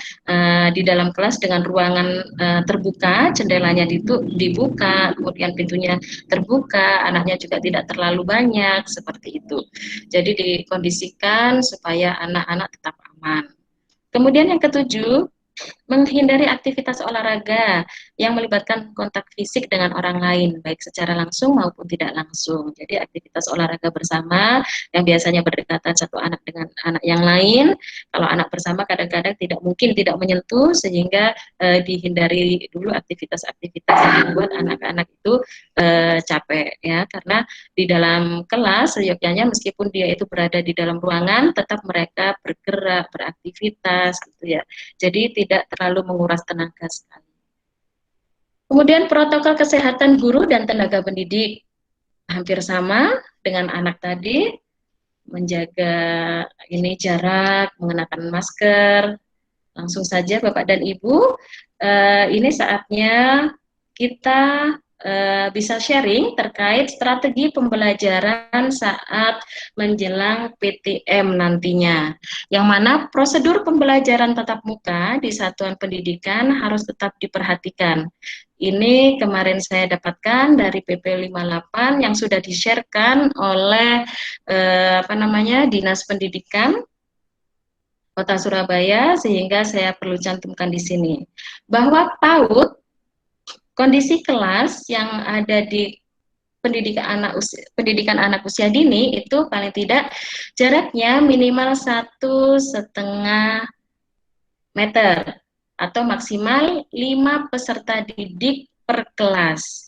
di dalam kelas dengan ruangan terbuka, jendelanya dibuka, kemudian pintunya terbuka, anaknya juga tidak terlalu banyak, seperti itu. Jadi dikondisikan supaya anak-anak tetap aman. Kemudian yang ketujuh, menghindari aktivitas olahraga yang melibatkan kontak fisik dengan orang lain, baik secara langsung maupun tidak langsung. Jadi aktivitas olahraga bersama yang biasanya berdekatan satu anak dengan anak yang lain, kalau anak bersama kadang-kadang tidak mungkin tidak menyentuh, sehingga dihindari dulu aktivitas-aktivitas yang membuat anak-anak itu capek ya, karena di dalam kelas seyogyanya meskipun dia itu berada di dalam ruangan, tetap mereka bergerak, beraktivitas gitu ya. Jadi tidak terlalu menguras tenaga sekali. Kemudian protokol kesehatan guru dan tenaga pendidik hampir sama dengan anak tadi, menjaga ini jarak, mengenakan masker. Langsung saja Bapak dan Ibu, ini saatnya kita bisa sharing terkait strategi pembelajaran saat menjelang PTM nantinya, yang mana prosedur pembelajaran tatap muka di satuan pendidikan harus tetap diperhatikan. Ini kemarin saya dapatkan dari PP 58 yang sudah di-sharekan oleh Dinas Pendidikan Kota Surabaya, sehingga saya perlu cantumkan di sini bahwa PAUD, kondisi kelas yang ada di pendidikan anak usia dini itu paling tidak jaraknya minimal 1,5 meter atau maksimal 5 peserta didik per kelas.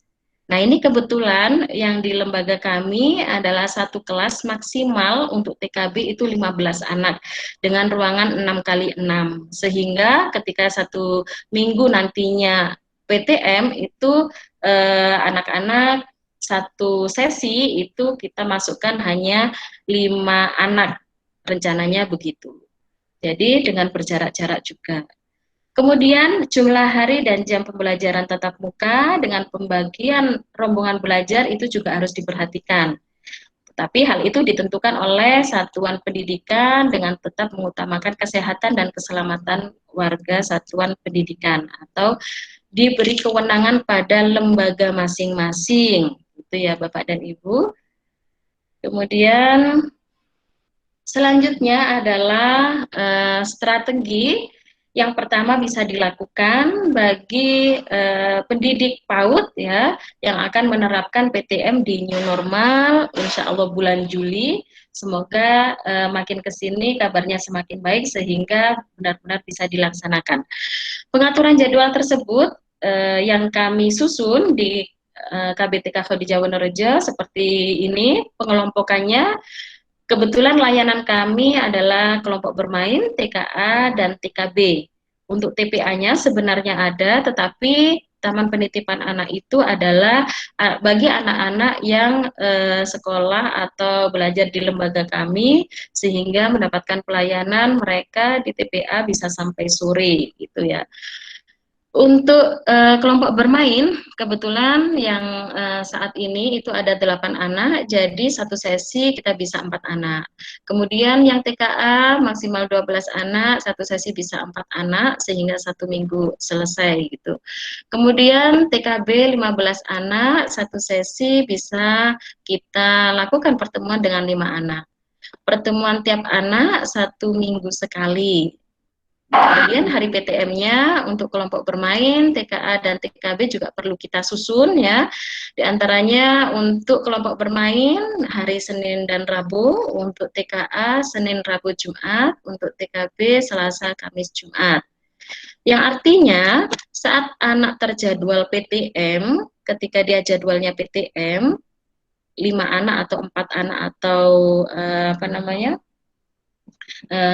Nah, ini kebetulan yang di lembaga kami adalah satu kelas maksimal untuk TKB itu 15 anak dengan ruangan 6x6. Sehingga ketika satu minggu nantinya PTM itu anak-anak satu sesi itu kita masukkan hanya 5 anak, rencananya begitu. Jadi dengan berjarak-jarak juga. Kemudian jumlah hari dan jam pembelajaran tatap muka dengan pembagian rombongan belajar itu juga harus diperhatikan. Tapi hal itu ditentukan oleh satuan pendidikan dengan tetap mengutamakan kesehatan dan keselamatan warga satuan pendidikan atau diberi kewenangan pada lembaga masing-masing. Itu ya Bapak dan Ibu. Kemudian selanjutnya adalah strategi yang pertama bisa dilakukan bagi pendidik PAUD ya yang akan menerapkan PTM di new normal insya Allah bulan Juli. Semoga makin ke sini kabarnya semakin baik sehingga benar-benar bisa dilaksanakan. Pengaturan jadwal tersebut yang kami susun di KBTK Khadijah Wonorejo seperti ini pengelompokannya. Kebetulan layanan kami adalah kelompok bermain, TKA, dan TKB. Untuk TPA-nya sebenarnya ada, tetapi Taman Penitipan Anak itu adalah bagi anak-anak yang sekolah atau belajar di lembaga kami, sehingga mendapatkan pelayanan mereka di TPA bisa sampai sore, gitu ya. Untuk kelompok bermain, kebetulan yang saat ini itu ada 8 anak, jadi satu sesi kita bisa 4 anak. Kemudian yang TKA maksimal 12 anak, satu sesi bisa 4 anak, sehingga satu minggu selesai gitu. Kemudian TKB 15 anak, satu sesi bisa kita lakukan pertemuan dengan 5 anak. Pertemuan tiap anak 1 minggu sekali. Kemudian hari PTM-nya untuk kelompok bermain, TKA dan TKB juga perlu kita susun ya. Di antaranya untuk kelompok bermain hari Senin dan Rabu, untuk TKA Senin, Rabu, Jumat, untuk TKB Selasa, Kamis, Jumat. Yang artinya saat anak terjadwal PTM, ketika dia jadwalnya PTM, 5 anak atau 4 anak atau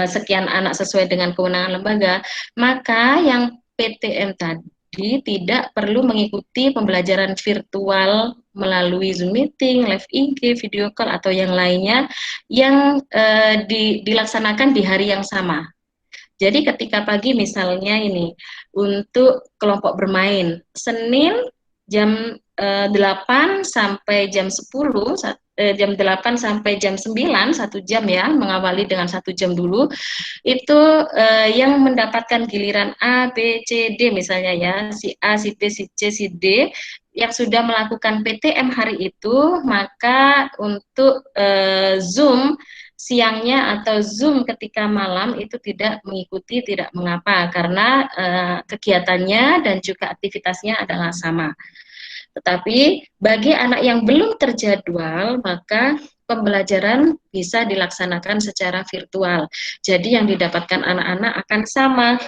sekian anak sesuai dengan kewenangan lembaga, maka yang PTM tadi tidak perlu mengikuti pembelajaran virtual melalui Zoom meeting, live IG, video call atau yang lainnya yang dilaksanakan di hari yang sama. Jadi ketika pagi misalnya ini untuk kelompok bermain Senin jam 8 sampai jam 10, jam 8 sampai jam 9, 1 jam ya, mengawali dengan 1 jam dulu, itu yang mendapatkan giliran A, B, C, D misalnya ya, si A, si B, si C, si D, yang sudah melakukan PTM hari itu, maka untuk Zoom siangnya atau Zoom ketika malam itu tidak mengikuti, tidak mengapa, karena kegiatannya dan juga aktivitasnya adalah sama. Tetapi bagi anak yang belum terjadwal, maka pembelajaran bisa dilaksanakan secara virtual. Jadi yang didapatkan anak-anak akan sama.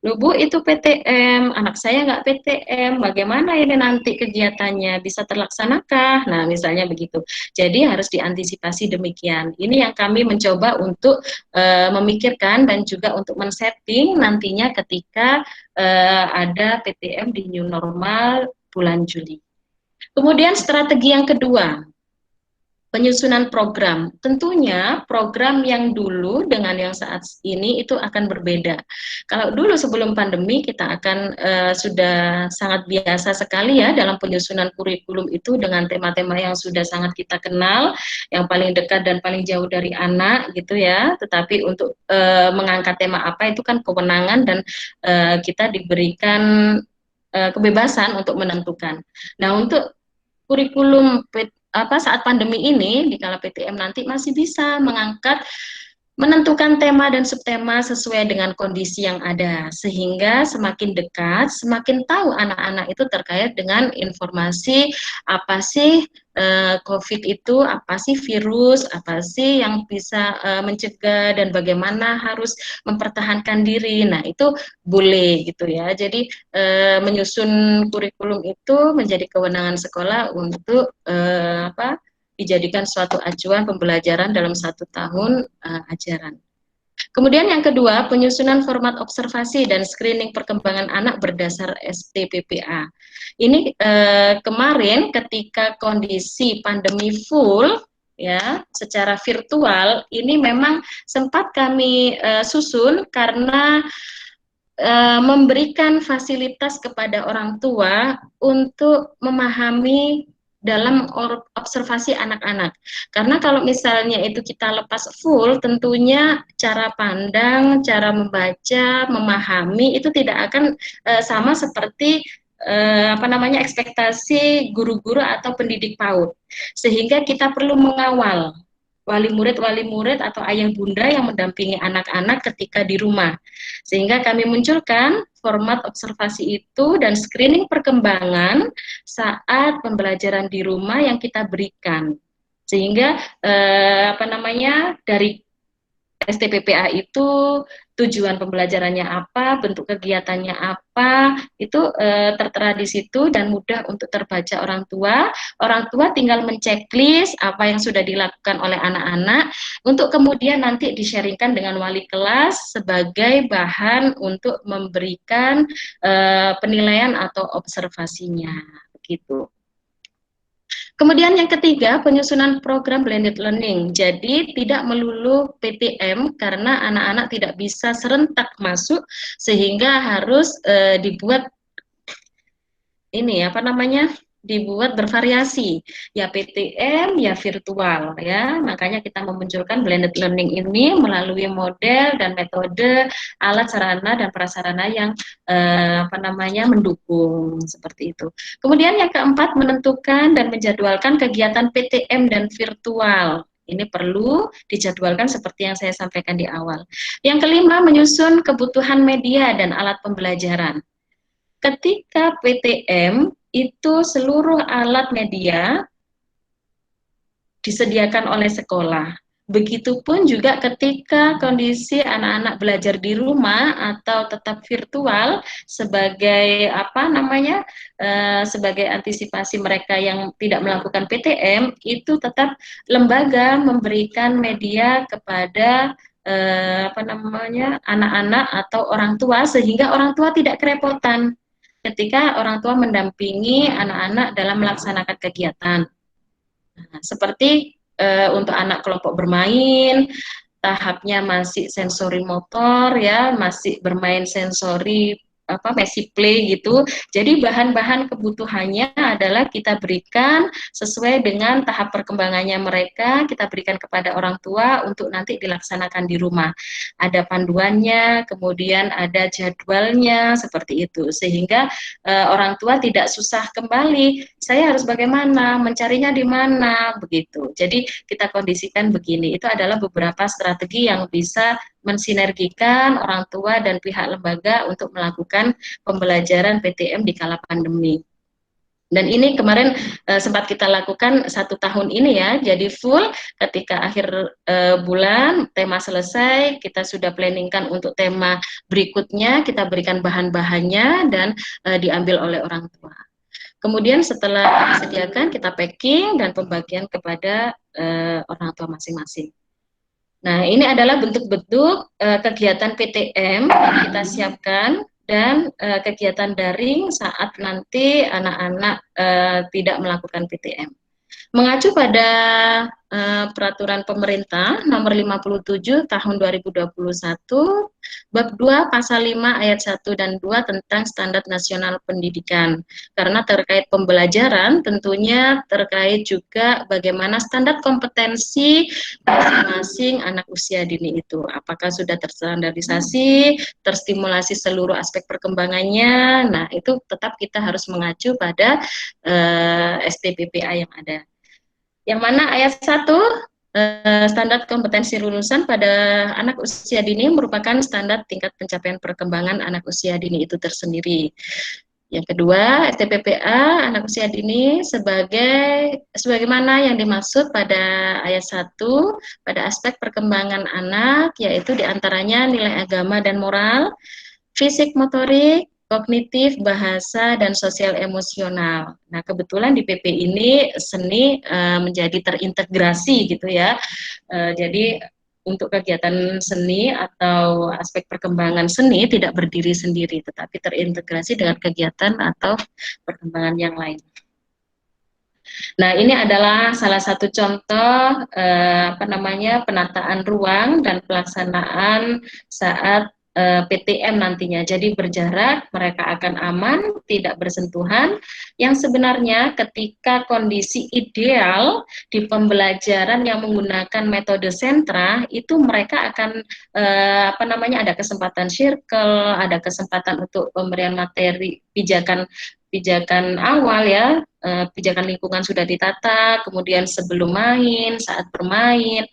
Loh Bu, itu PTM, anak saya nggak PTM, bagaimana ini nanti kegiatannya, bisa terlaksanakah? Nah, misalnya begitu. Jadi harus diantisipasi demikian. Ini yang kami mencoba untuk memikirkan dan juga untuk men-setting nantinya ketika ada PTM di new normal bulan Juli. Kemudian strategi yang kedua, penyusunan program. Tentunya program yang dulu dengan yang saat ini itu akan berbeda. Kalau dulu sebelum pandemi kita akan sudah sangat biasa sekali ya dalam penyusunan kurikulum itu dengan tema-tema yang sudah sangat kita kenal, yang paling dekat dan paling jauh dari anak gitu ya. Tetapi untuk mengangkat tema apa itu kan kewenangan dan kita diberikan kebebasan untuk menentukan. Nah, untuk kurikulum saat pandemi ini di kala PTM nanti masih bisa mengangkat menentukan tema dan subtema sesuai dengan kondisi yang ada, sehingga semakin dekat, semakin tahu anak-anak itu terkait dengan informasi apa sih COVID itu, apa sih virus, apa sih yang bisa mencegah dan bagaimana harus mempertahankan diri. Nah, itu boleh gitu ya. Jadi menyusun kurikulum itu menjadi kewenangan sekolah untuk dijadikan suatu acuan pembelajaran dalam 1 tahun ajaran. Kemudian yang kedua, penyusunan format observasi dan screening perkembangan anak berdasar STPPA. Ini kemarin ketika kondisi pandemi full, ya, secara virtual, ini memang sempat kami susun karena memberikan fasilitas kepada orang tua untuk memahami dalam observasi anak-anak. Karena kalau misalnya itu kita lepas full, tentunya cara pandang, cara membaca, memahami itu tidak akan sama seperti ekspektasi guru-guru atau pendidik PAUD. Sehingga kita perlu mengawal wali murid atau ayah bunda yang mendampingi anak-anak ketika di rumah. Sehingga kami munculkan format observasi itu dan screening perkembangan saat pembelajaran di rumah yang kita berikan. Sehingga dari STPPA itu tujuan pembelajarannya apa, bentuk kegiatannya apa, itu tertera di situ dan mudah untuk terbaca orang tua. Orang tua tinggal menceklis apa yang sudah dilakukan oleh anak-anak untuk kemudian nanti di-sharingkan dengan wali kelas sebagai bahan untuk memberikan penilaian atau observasinya, begitu. Kemudian yang ketiga, penyusunan program blended learning. Jadi tidak melulu PTM karena anak-anak tidak bisa serentak masuk, sehingga harus dibuat dibuat bervariasi, ya PTM, ya virtual, ya. Makanya kita memunculkan blended learning ini melalui model dan metode, alat, sarana dan prasarana yang mendukung seperti itu. Kemudian yang keempat, menentukan dan menjadwalkan kegiatan PTM dan virtual. Ini perlu dijadwalkan seperti yang saya sampaikan di awal. Yang kelima, menyusun kebutuhan media dan alat pembelajaran. Ketika PTM itu seluruh alat media disediakan oleh sekolah. Begitupun juga ketika kondisi anak-anak belajar di rumah atau tetap virtual sebagai sebagai antisipasi mereka yang tidak melakukan PTM, itu tetap lembaga memberikan media kepada anak-anak atau orang tua, sehingga orang tua tidak kerepotan ketika orang tua mendampingi anak-anak dalam melaksanakan kegiatan. Nah, seperti untuk anak kelompok bermain, tahapnya masih sensori motor, ya, masih bermain sensori messy play gitu. Jadi bahan-bahan kebutuhannya adalah kita berikan sesuai dengan tahap perkembangannya mereka, kita berikan kepada orang tua untuk nanti dilaksanakan di rumah. Ada panduannya, kemudian ada jadwalnya, seperti itu. Sehingga orang tua tidak susah kembali, saya harus bagaimana, mencarinya di mana, begitu. Jadi kita kondisikan begini, itu adalah beberapa strategi yang bisa mensinergikan orang tua dan pihak lembaga untuk melakukan pembelajaran PTM di kala pandemi. Dan ini kemarin sempat kita lakukan 1 tahun ini, ya, jadi full ketika akhir bulan tema selesai, kita sudah planningkan untuk tema berikutnya, kita berikan bahan-bahannya dan diambil oleh orang tua. Kemudian setelah disediakan, kita packing dan pembagian kepada orang tua masing-masing. Nah, ini adalah bentuk-bentuk kegiatan PTM yang kita siapkan dan kegiatan daring saat nanti anak-anak tidak melakukan PTM. Mengacu pada peraturan pemerintah nomor 57 tahun 2021 bab 2 pasal 5 ayat 1 dan 2 tentang standar nasional pendidikan. Karena terkait pembelajaran tentunya terkait juga bagaimana standar kompetensi masing-masing anak usia dini itu. Apakah sudah terstandarisasi, terstimulasi seluruh aspek perkembangannya. Nah, itu tetap kita harus mengacu pada STPPA yang ada. Yang mana ayat 1 Standar kompetensi lulusan pada anak usia dini merupakan standar tingkat pencapaian perkembangan anak usia dini itu tersendiri. Yang kedua, STPPA anak usia dini sebagaimana yang dimaksud pada ayat 1 pada aspek perkembangan anak, yaitu diantaranya nilai agama dan moral, fisik motorik, kognitif, bahasa, dan sosial emosional. Nah, kebetulan di PP ini seni menjadi terintegrasi gitu ya. Jadi untuk kegiatan seni atau aspek perkembangan seni tidak berdiri sendiri, tetapi terintegrasi dengan kegiatan atau perkembangan yang lain. Nah, ini adalah salah satu contoh penataan ruang dan pelaksanaan saat PTM nantinya. Jadi berjarak, mereka akan aman, tidak bersentuhan. Yang sebenarnya ketika kondisi ideal di pembelajaran yang menggunakan metode sentra, itu mereka akan ada kesempatan circle, ada kesempatan untuk pemberian materi pijakan awal ya, pijakan lingkungan sudah ditata, kemudian sebelum main, saat bermain,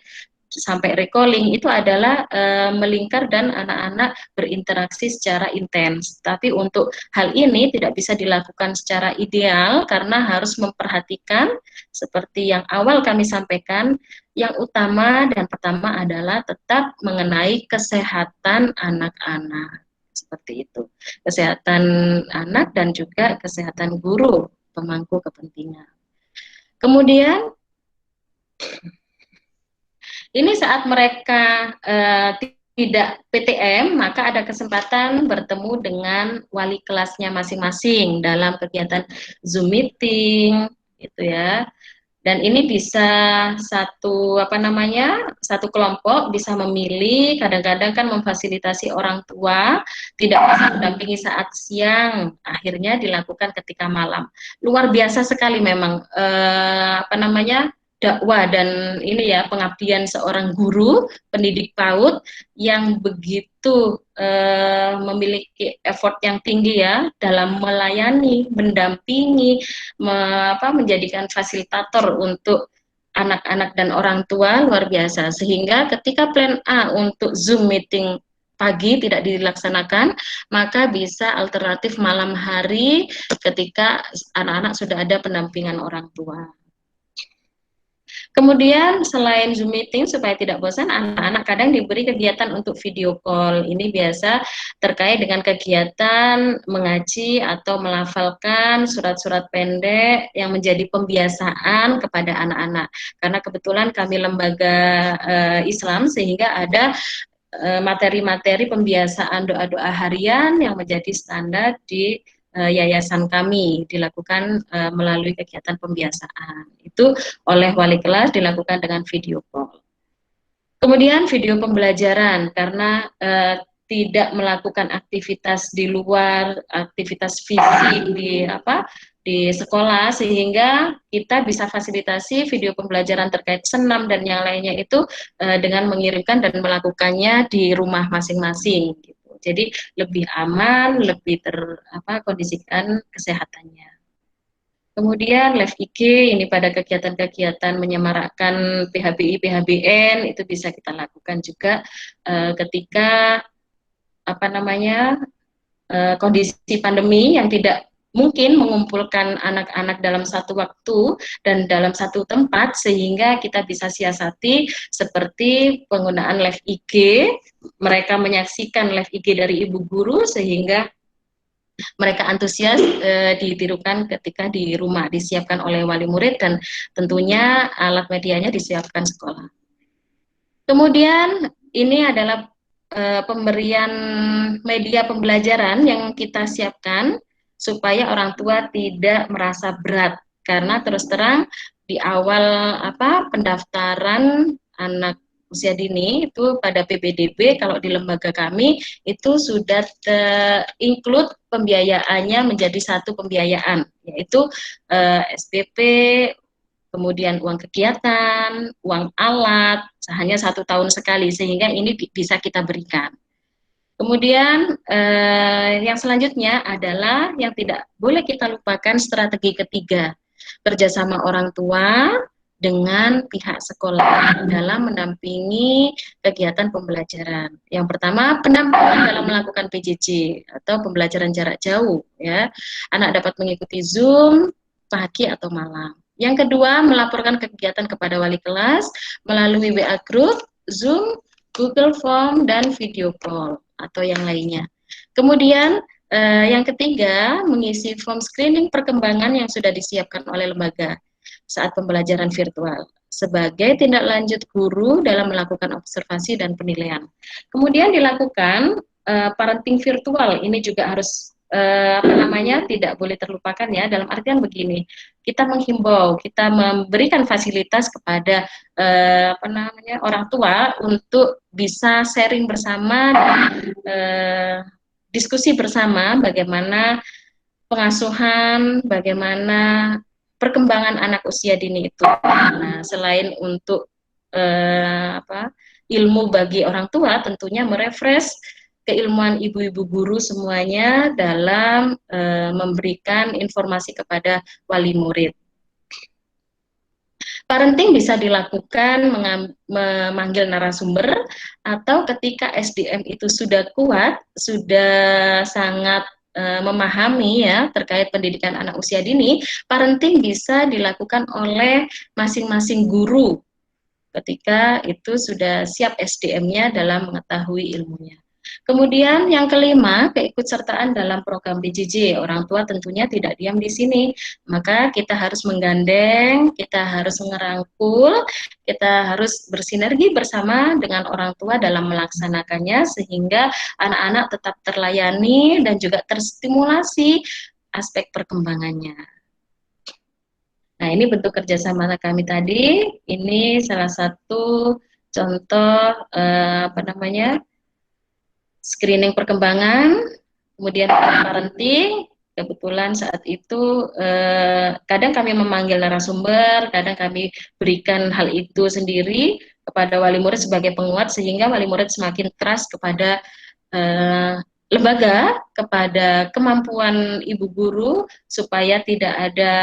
sampai recalling itu adalah melingkar dan anak-anak berinteraksi secara intens. Tapi untuk hal ini tidak bisa dilakukan secara ideal karena harus memperhatikan seperti yang awal kami sampaikan, yang utama dan pertama adalah tetap mengenai kesehatan anak-anak. Seperti itu. Kesehatan anak dan juga kesehatan guru pemangku kepentingan. Kemudian ini saat mereka tidak PTM, maka ada kesempatan bertemu dengan wali kelasnya masing-masing dalam kegiatan Zoom meeting, gitu ya. Dan ini bisa satu kelompok bisa memilih, kadang-kadang kan memfasilitasi orang tua tidak bisa mendampingi saat siang, akhirnya dilakukan ketika malam. Luar biasa sekali memang dakwah dan ini ya pengabdian seorang guru pendidik PAUD yang begitu memiliki effort yang tinggi ya dalam melayani, mendampingi, menjadikan fasilitator untuk anak-anak dan orang tua luar biasa. Sehingga ketika plan A untuk Zoom meeting pagi tidak dilaksanakan, maka bisa alternatif malam hari ketika anak-anak sudah ada pendampingan orang tua. Kemudian selain Zoom meeting supaya tidak bosan, anak-anak kadang diberi kegiatan untuk video call. Ini biasa terkait dengan kegiatan mengaji atau melafalkan surat-surat pendek yang menjadi pembiasaan kepada anak-anak. Karena kebetulan kami lembaga Islam sehingga ada materi-materi pembiasaan doa-doa harian yang menjadi standar di yayasan kami dilakukan melalui kegiatan pembiasaan. Itu oleh wali kelas dilakukan dengan video call. Kemudian video pembelajaran karena tidak melakukan aktivitas di luar, aktivitas fisik di sekolah, sehingga kita bisa fasilitasi video pembelajaran terkait senam dan yang lainnya itu dengan mengirimkan dan melakukannya di rumah masing-masing. Jadi lebih aman, lebih kondisikan kesehatannya. Kemudian live IG ini pada kegiatan-kegiatan menyemarakkan PHBI, PHBN itu bisa kita lakukan juga ketika kondisi pandemi yang tidak mungkin mengumpulkan anak-anak dalam satu waktu dan dalam satu tempat, sehingga kita bisa siasati seperti penggunaan live IG, mereka menyaksikan live IG dari ibu guru sehingga mereka antusias ditirukan ketika di rumah, disiapkan oleh wali murid dan tentunya alat medianya disiapkan sekolah. Kemudian ini adalah pemberian media pembelajaran yang kita siapkan supaya orang tua tidak merasa berat, karena terus terang di awal pendaftaran anak usia dini itu pada PPDB kalau di lembaga kami itu sudah include pembiayaannya menjadi satu pembiayaan, yaitu SPP, kemudian uang kegiatan, uang alat, hanya 1 tahun sekali, sehingga ini bisa kita berikan. Kemudian yang selanjutnya adalah yang tidak boleh kita lupakan strategi ketiga, kerjasama orang tua dengan pihak sekolah dalam mendampingi kegiatan pembelajaran. Yang pertama, pendampingan dalam melakukan PJJ atau pembelajaran jarak jauh, ya. Anak dapat mengikuti Zoom pagi atau malam. Yang kedua, melaporkan kegiatan kepada wali kelas melalui WA Group, Zoom, Google Form, dan video call atau yang lainnya. Kemudian yang ketiga, mengisi form screening perkembangan yang sudah disiapkan oleh lembaga saat pembelajaran virtual sebagai tindak lanjut guru dalam melakukan observasi dan penilaian. Kemudian dilakukan parenting virtual, ini juga harus tidak boleh terlupakan ya, dalam artian begini, kita menghimbau, kita memberikan fasilitas kepada orang tua untuk bisa sharing bersama dan diskusi bersama bagaimana pengasuhan, bagaimana perkembangan anak usia dini itu. Nah, selain untuk ilmu bagi orang tua, tentunya merefresh keilmuan ibu-ibu guru semuanya dalam memberikan informasi kepada wali murid. Parenting bisa dilakukan memanggil narasumber atau ketika SDM itu sudah kuat, sudah sangat memahami ya terkait pendidikan anak usia dini, parenting bisa dilakukan oleh masing-masing guru ketika itu sudah siap SDM-nya dalam mengetahui ilmunya. Kemudian yang kelima, keikutsertaan dalam program PJJ. Orang tua tentunya tidak diam di sini, maka kita harus menggandeng, kita harus mengerangkul, kita harus bersinergi bersama dengan orang tua dalam melaksanakannya sehingga anak-anak tetap terlayani dan juga terstimulasi aspek perkembangannya. Nah, ini bentuk kerjasama kami tadi. Ini salah satu contoh screening perkembangan, kemudian parenting. Kebetulan saat itu kadang kami memanggil narasumber, kadang kami berikan hal itu sendiri kepada wali murid sebagai penguat sehingga wali murid semakin trust kepada lembaga, kepada kemampuan ibu guru supaya tidak ada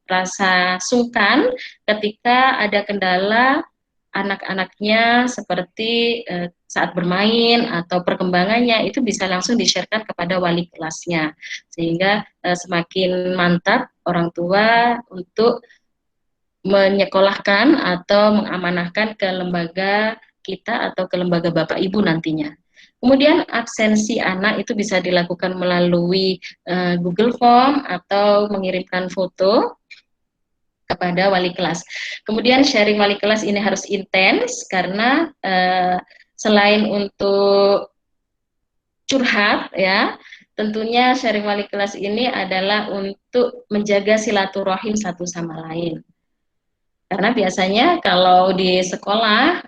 rasa sungkan ketika ada kendala anak-anaknya seperti saat bermain atau perkembangannya itu bisa langsung di-sharekan kepada wali kelasnya sehingga semakin mantap orang tua untuk menyekolahkan atau mengamanahkan ke lembaga kita atau ke lembaga bapak ibu nantinya. Kemudian absensi anak itu bisa dilakukan melalui Google Form atau mengirimkan foto kepada wali kelas. Kemudian sharing wali kelas ini harus intens karena selain untuk curhat ya, tentunya sharing wali kelas ini adalah untuk menjaga silaturahim satu sama lain. Karena biasanya kalau di sekolah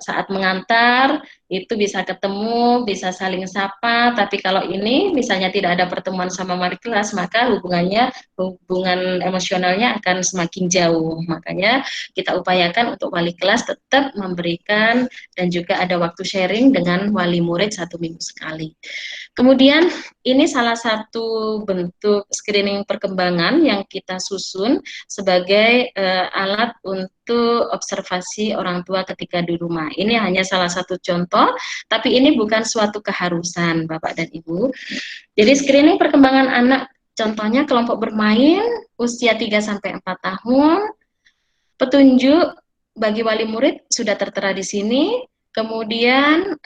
saat mengantar itu bisa ketemu, bisa saling sapa, tapi kalau ini misalnya tidak ada pertemuan sama wali kelas, maka hubungan emosionalnya akan semakin jauh. Makanya kita upayakan untuk wali kelas tetap memberikan dan juga ada waktu sharing dengan wali murid 1 minggu sekali. Kemudian ini salah satu bentuk screening perkembangan yang kita susun sebagai alat untuk observasi orang tua ketika di rumah. Ini hanya salah satu contoh, tapi ini bukan suatu keharusan Bapak dan Ibu. Jadi screening perkembangan anak, contohnya kelompok bermain usia 3-4 tahun, petunjuk bagi wali murid sudah tertera di sini. Kemudian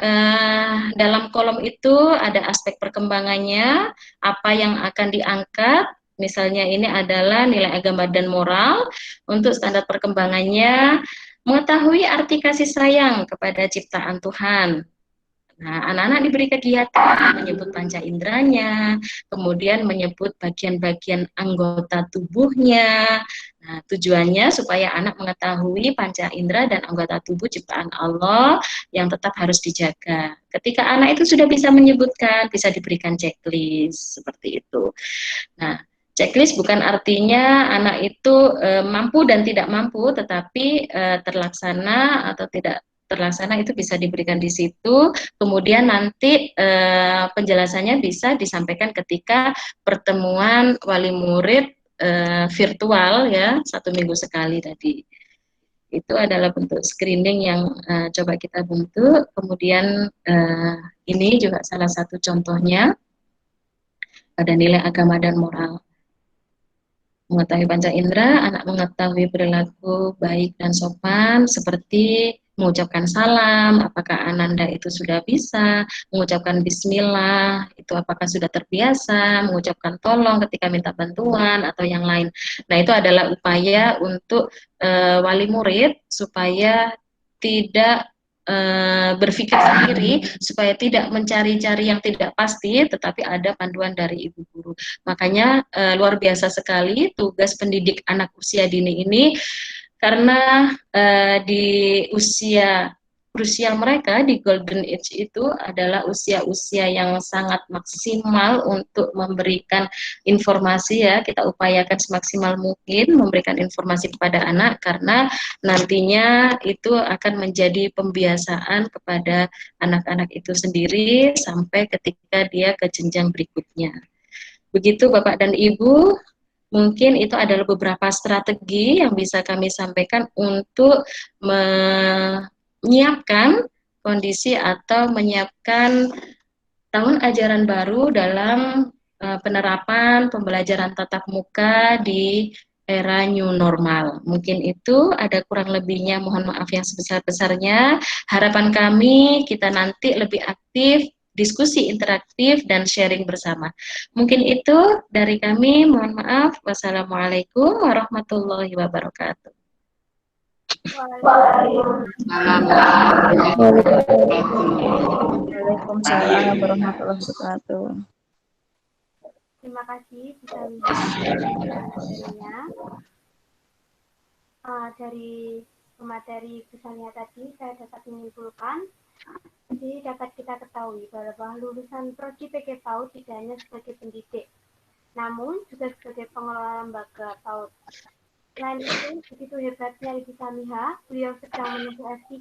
dalam kolom itu ada aspek perkembangannya, apa yang akan diangkat. Misalnya ini adalah nilai agama dan moral. Untuk standar perkembangannya, mengetahui arti kasih sayang kepada ciptaan Tuhan. Nah, anak-anak diberi kegiatan menyebut panca inderanya, kemudian menyebut bagian-bagian anggota tubuhnya. Nah, tujuannya supaya anak mengetahui panca indera dan anggota tubuh ciptaan Allah yang tetap harus dijaga. Ketika anak itu sudah bisa menyebutkan, bisa diberikan checklist seperti itu. Nah, checklist bukan artinya anak itu mampu dan tidak mampu, tetapi terlaksana atau tidak terlaksana itu bisa diberikan di situ. Kemudian nanti penjelasannya bisa disampaikan ketika pertemuan wali murid virtual ya, 1 minggu sekali tadi. Itu adalah bentuk screening yang coba kita bentuk. Kemudian ini juga salah satu contohnya pada nilai agama dan moral. Mengetahui panca indera, anak mengetahui perilaku baik dan sopan seperti mengucapkan salam, apakah Ananda itu sudah bisa, mengucapkan bismillah, itu apakah sudah terbiasa, mengucapkan tolong ketika minta bantuan atau yang lain. Nah, itu adalah upaya untuk wali murid supaya tidak berpikir sendiri, supaya tidak mencari-cari yang tidak pasti, tetapi ada panduan dari ibu guru. Makanya luar biasa sekali tugas pendidik anak usia dini ini, karena di usia krusial mereka di golden age itu adalah usia-usia yang sangat maksimal untuk memberikan informasi, ya, kita upayakan semaksimal mungkin memberikan informasi kepada anak, karena nantinya itu akan menjadi pembiasaan kepada anak-anak itu sendiri sampai ketika dia ke jenjang berikutnya. Begitu Bapak dan Ibu, mungkin itu adalah beberapa strategi yang bisa kami sampaikan untuk menyiapkan kondisi atau menyiapkan tahun ajaran baru dalam penerapan pembelajaran tatap muka di era new normal. Mungkin itu, ada kurang lebihnya mohon maaf yang sebesar-besarnya. Harapan kami kita nanti lebih aktif, diskusi interaktif dan sharing bersama. Mungkin itu dari kami, mohon maaf. Wassalamualaikum warahmatullahi wabarakatuh. Waalaikumsalam warahmatullahi wabarakatuh. Terima kasih Bu Samiha materinya. Dari materi Bu Samiha tadi saya dapat menyimpulkan, jadi dapat kita ketahui bahwa lulusan Prodi PG PAUD tidak hanya sebagai pendidik, namun juga sebagai pengelola lembaga PAUD. Selain itu, begitu hebatnya Ibu Samiha, beliau sedang menuju S3,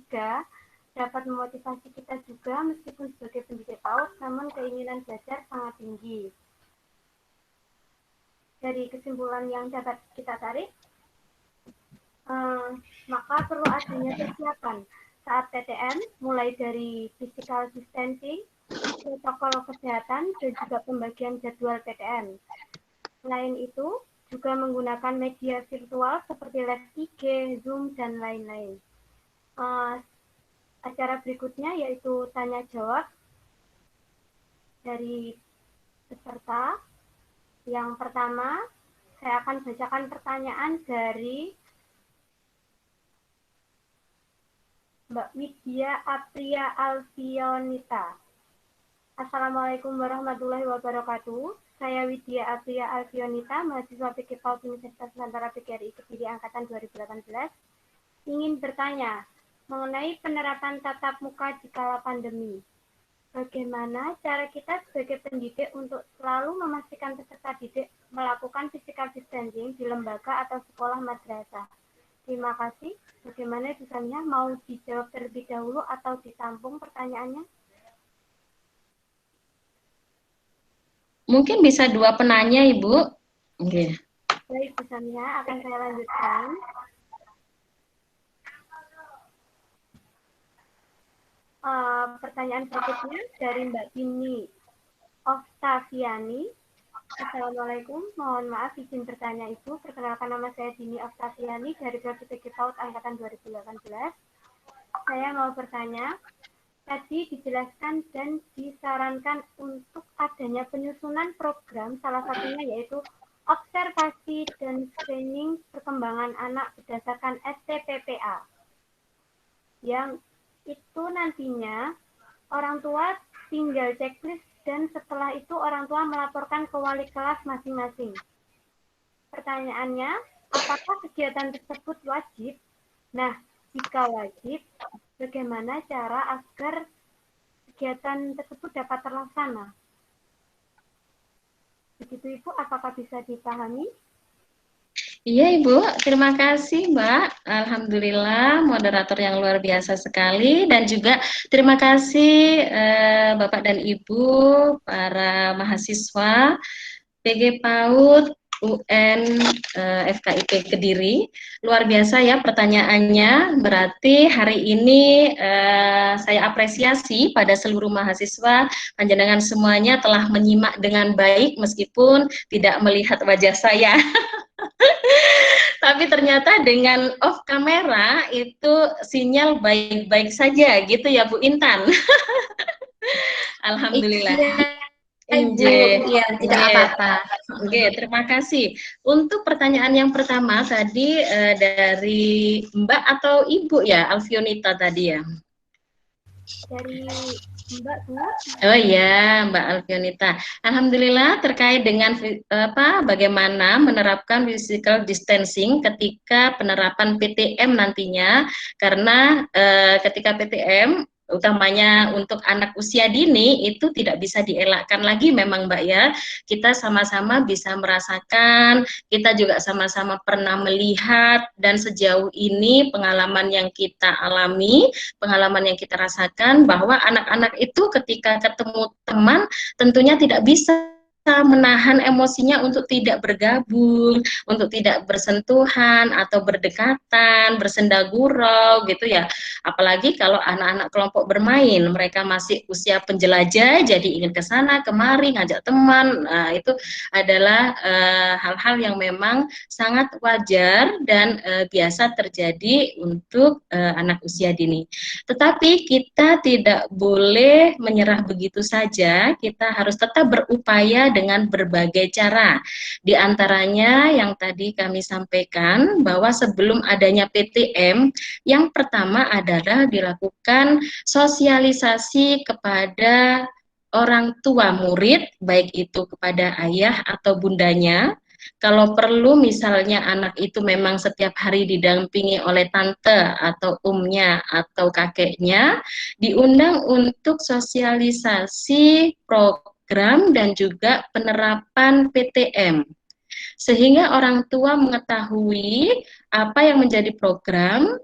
dapat memotivasi kita juga meskipun sebagai pendidik PAUD, namun keinginan belajar sangat tinggi. Dari kesimpulan yang dapat kita tarik, maka perlu adanya persiapan saat PTM, mulai dari physical distancing, protokol kesehatan, dan juga pembagian jadwal PTM. Selain itu, juga menggunakan media virtual seperti live IG, Zoom, dan lain-lain. Acara berikutnya yaitu tanya jawab dari peserta. Yang pertama, saya akan bacakan pertanyaan dari Mbak Widya Apria Alfionita. Assalamualaikum warahmatullahi wabarakatuh. Saya Widya Apria Alfionita, mahasiswa PG PAUD Universitas Nusantara PGRI Kediri Angkatan 2018. Ingin bertanya mengenai penerapan tatap muka di kala pandemi. Bagaimana cara kita sebagai pendidik untuk selalu memastikan peserta didik melakukan physical distancing di lembaga atau sekolah madrasah? Terima kasih. Bagaimana Ibu Samiha, mau dijawab terlebih dahulu atau ditampung pertanyaannya? Mungkin bisa dua penanya, Ibu. Oke. Baik, Bu Samiha, akan saya lanjutkan. Pertanyaan berikutnya dari Mbak Dini Oktaviani. Assalamualaikum, mohon maaf izin bertanya Ibu. Perkenalkan, nama saya Dini Oktaviani dari Prodi PG PAUD Angkatan 2018. Saya mau bertanya, tadi dijelaskan dan disarankan untuk adanya penyusunan program, salah satunya yaitu observasi dan screening perkembangan anak berdasarkan STPPA. Yang itu nantinya orang tua tinggal checklist dan setelah itu orang tua melaporkan ke wali kelas masing-masing. Pertanyaannya, apakah kegiatan tersebut wajib? Nah, jika wajib, bagaimana cara agar kegiatan tersebut dapat terlaksana? Begitu Ibu, apakah bisa dipahami? Iya Ibu, terima kasih Mbak. Alhamdulillah, moderator yang luar biasa sekali. Dan juga terima kasih Bapak dan Ibu, para mahasiswa PG PAUD UN FKIP Kediri. Luar biasa ya pertanyaannya. Berarti hari ini saya apresiasi pada seluruh mahasiswa, panjenengan semuanya telah menyimak dengan baik meskipun tidak melihat wajah saya. Tapi ternyata dengan off kamera itu sinyal baik-baik saja gitu ya Bu Intan. Alhamdulillah. Ibu, ya tidak apa-apa. Oke, terima kasih. Untuk pertanyaan yang pertama tadi dari Mbak atau Ibu ya, Alfionita tadi ya? Dari Mbak Bu. Oh iya, Mbak Alfionita. Alhamdulillah terkait dengan bagaimana menerapkan physical distancing ketika penerapan PTM nantinya, karena ketika PTM utamanya untuk anak usia dini itu tidak bisa dielakkan lagi memang Mbak ya. Kita sama-sama bisa merasakan, kita juga sama-sama pernah melihat, dan sejauh ini pengalaman yang kita alami, pengalaman yang kita rasakan bahwa anak-anak itu ketika ketemu teman tentunya tidak bisa menahan emosinya untuk tidak bergabung, untuk tidak bersentuhan atau berdekatan, bersenda gurau gitu ya. Apalagi kalau anak-anak kelompok bermain, mereka masih usia penjelajah, jadi ingin ke sana kemari ngajak teman. Nah, itu adalah hal-hal yang memang sangat wajar dan biasa terjadi untuk anak usia dini. Tetapi kita tidak boleh menyerah begitu saja, kita harus tetap berupaya dengan berbagai cara. Di antaranya yang tadi kami sampaikan bahwa sebelum adanya PTM, yang pertama adalah dilakukan sosialisasi kepada orang tua murid, baik itu kepada ayah atau bundanya. Kalau perlu misalnya anak itu memang setiap hari didampingi oleh tante atau umnya atau kakeknya, diundang untuk sosialisasi program dan juga penerapan PTM. Sehingga orang tua mengetahui apa yang menjadi program,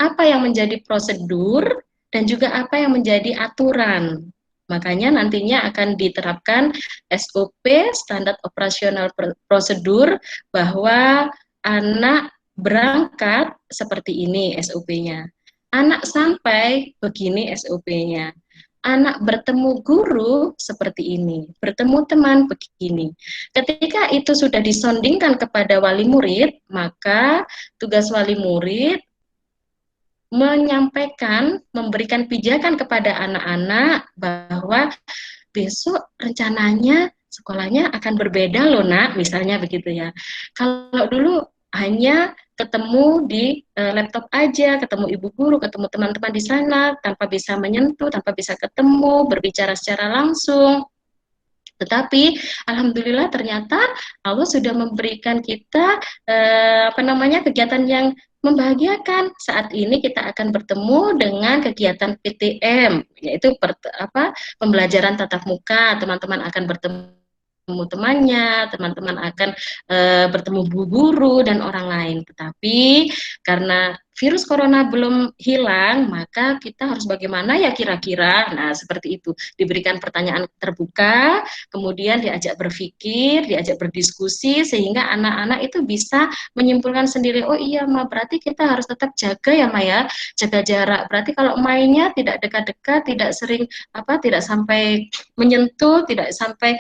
apa yang menjadi prosedur, dan juga apa yang menjadi aturan. Makanya nantinya akan diterapkan SOP, standar operasional prosedur, bahwa anak berangkat seperti ini SOP-nya. Anak sampai begini SOP-nya. Anak bertemu guru seperti ini, bertemu teman begini. Ketika itu sudah disondingkan kepada wali murid, maka tugas wali murid menyampaikan, memberikan pijakan kepada anak-anak bahwa besok rencananya sekolahnya akan berbeda loh nak, misalnya begitu ya. Kalau dulu hanya ketemu di laptop aja, ketemu ibu guru, ketemu teman-teman di sana, tanpa bisa menyentuh, tanpa bisa ketemu, berbicara secara langsung. Tetapi alhamdulillah ternyata Allah sudah memberikan kita kegiatan yang membahagiakan. Saat ini kita akan bertemu dengan kegiatan PTM, yaitu pembelajaran tatap muka. Teman-teman akan bertemu temannya, teman-teman akan bertemu guru dan orang lain. Tetapi karena virus corona belum hilang, maka kita harus bagaimana ya kira-kira? Nah, seperti itu. Diberikan pertanyaan terbuka, kemudian diajak berpikir, diajak berdiskusi, sehingga anak-anak itu bisa menyimpulkan sendiri, oh iya Ma, berarti kita harus tetap jaga ya Ma ya, jaga jarak. Berarti kalau mainnya tidak dekat-dekat, tidak sering tidak sampai menyentuh, tidak sampai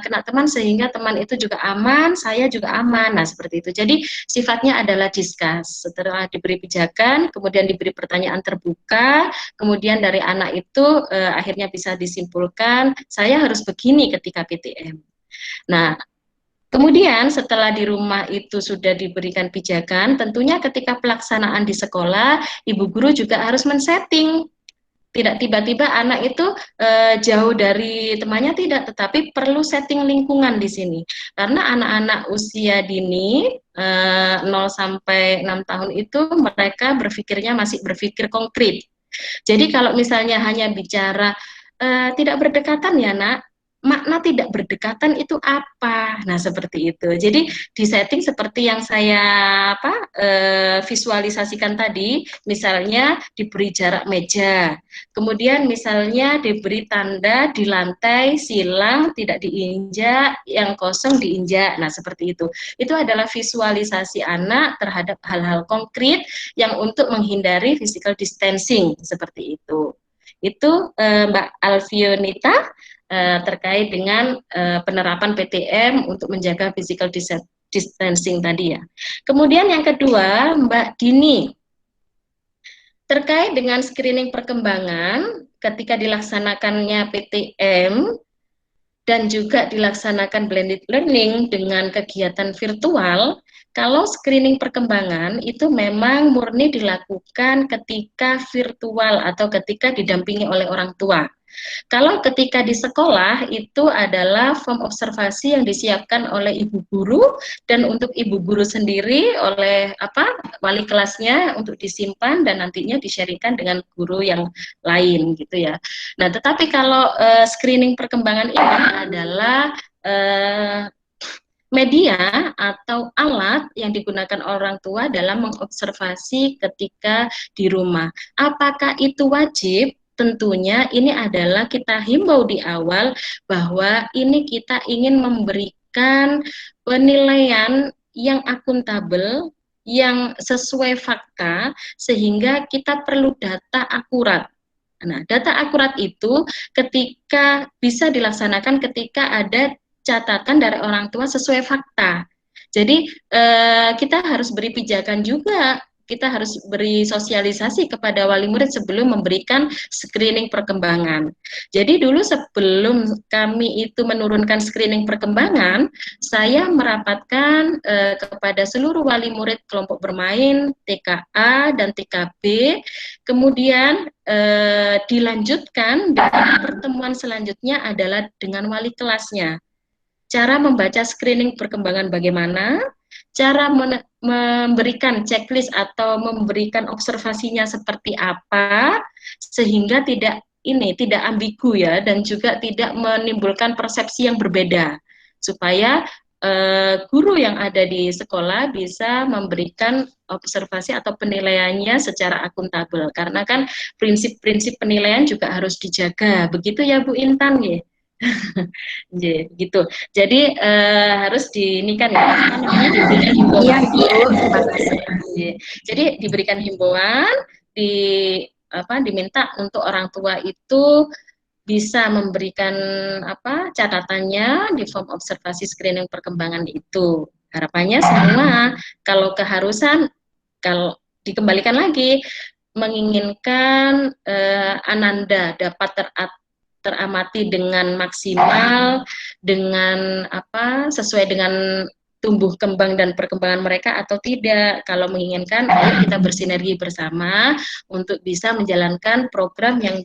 kena teman, sehingga teman itu juga aman, saya juga aman. Nah, seperti itu. Jadi sifatnya adalah discuss. Setelah diberi pijakan, kemudian diberi pertanyaan terbuka, kemudian dari anak itu akhirnya bisa disimpulkan, saya harus begini ketika PTM. Nah, kemudian setelah di rumah itu sudah diberikan pijakan, tentunya ketika pelaksanaan di sekolah, ibu guru juga harus men-setting. Tidak tiba-tiba anak itu jauh dari temannya, tidak, tetapi perlu setting lingkungan di sini. Karena anak-anak usia dini 0 sampai 6 tahun itu mereka berpikirnya masih berpikir konkret. Jadi kalau misalnya hanya bicara tidak berdekatan ya nak, makna tidak berdekatan itu apa? Nah, seperti itu. Jadi di setting seperti yang saya visualisasikan tadi, misalnya diberi jarak meja, kemudian misalnya diberi tanda di lantai silang tidak diinjak, yang kosong diinjak. Nah, seperti itu. Itu adalah visualisasi anak terhadap hal-hal konkret yang untuk menghindari physical distancing seperti itu. Itu Mbak Alfionita terkait dengan penerapan PTM untuk menjaga physical distancing tadi ya. Kemudian yang kedua, Mbak Dini, terkait dengan screening perkembangan ketika dilaksanakannya PTM dan juga dilaksanakan blended learning dengan kegiatan virtual, kalau screening perkembangan itu memang murni dilakukan ketika virtual atau ketika didampingi oleh orang tua. Kalau ketika di sekolah itu adalah form observasi yang disiapkan oleh ibu guru dan untuk ibu guru sendiri oleh wali kelasnya untuk disimpan dan nantinya di-sharingkan dengan guru yang lain gitu ya. Nah, tetapi kalau screening perkembangan ini adalah media atau alat yang digunakan orang tua dalam mengobservasi ketika di rumah. Apakah itu wajib? Tentunya ini adalah kita himbau di awal bahwa ini kita ingin memberikan penilaian yang akuntabel, yang sesuai fakta, sehingga kita perlu data akurat. Nah, data akurat itu ketika bisa dilaksanakan ketika ada catatan dari orang tua sesuai fakta. Jadi kita harus beri pijakan juga, kita harus beri sosialisasi kepada wali murid sebelum memberikan screening perkembangan. Jadi dulu sebelum kami itu menurunkan screening perkembangan, saya merapatkan kepada seluruh wali murid kelompok bermain TKA dan TKB, kemudian dilanjutkan dengan pertemuan selanjutnya adalah dengan wali kelasnya. Cara membaca screening perkembangan bagaimana, cara memberikan checklist atau memberikan observasinya seperti apa, sehingga tidak ambigu ya, dan juga tidak menimbulkan persepsi yang berbeda, supaya guru yang ada di sekolah bisa memberikan observasi atau penilaiannya secara akuntabel, karena kan prinsip-prinsip penilaian juga harus dijaga, begitu ya Bu Intan ya. Gitu. Jadi harus diberikan himbauan. Iya, Bu. Terima kasih. Jadi diberikan himbauan, diminta untuk orang tua itu bisa memberikan catatannya di form observasi screening perkembangan itu. Harapannya semua kalau keharusan, kalau dikembalikan lagi menginginkan Ananda dapat teramati dengan maksimal, dengan sesuai dengan tumbuh kembang dan perkembangan mereka atau tidak. Kalau menginginkan, ayo kita bersinergi bersama untuk bisa menjalankan program yang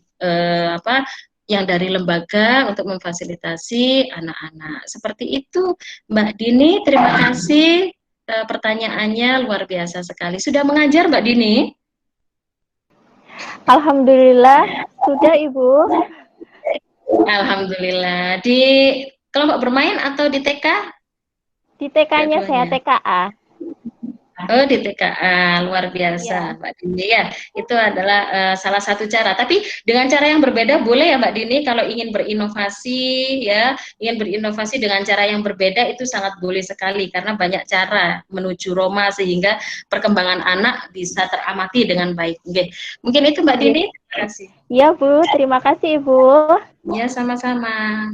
yang dari lembaga untuk memfasilitasi anak-anak. Seperti itu, Mbak Dini. Terima kasih, pertanyaannya luar biasa sekali. Sudah mengajar, Mbak Dini? Alhamdulillah sudah, Ibu. Alhamdulillah. Di kelompok bermain atau di TK? Di TK-nya saya TKA. Oh, di TKA, luar biasa, ya. Mbak Dini ya. Itu adalah salah satu cara. Tapi dengan cara yang berbeda boleh ya Mbak Dini, kalau ingin berinovasi ya, ingin berinovasi dengan cara yang berbeda itu sangat boleh sekali, karena banyak cara menuju Roma sehingga perkembangan anak bisa teramati dengan baik. Oke. Mungkin itu Mbak Dini. Terima kasih. Iya Bu, terima kasih Ibu. Ya, sama-sama.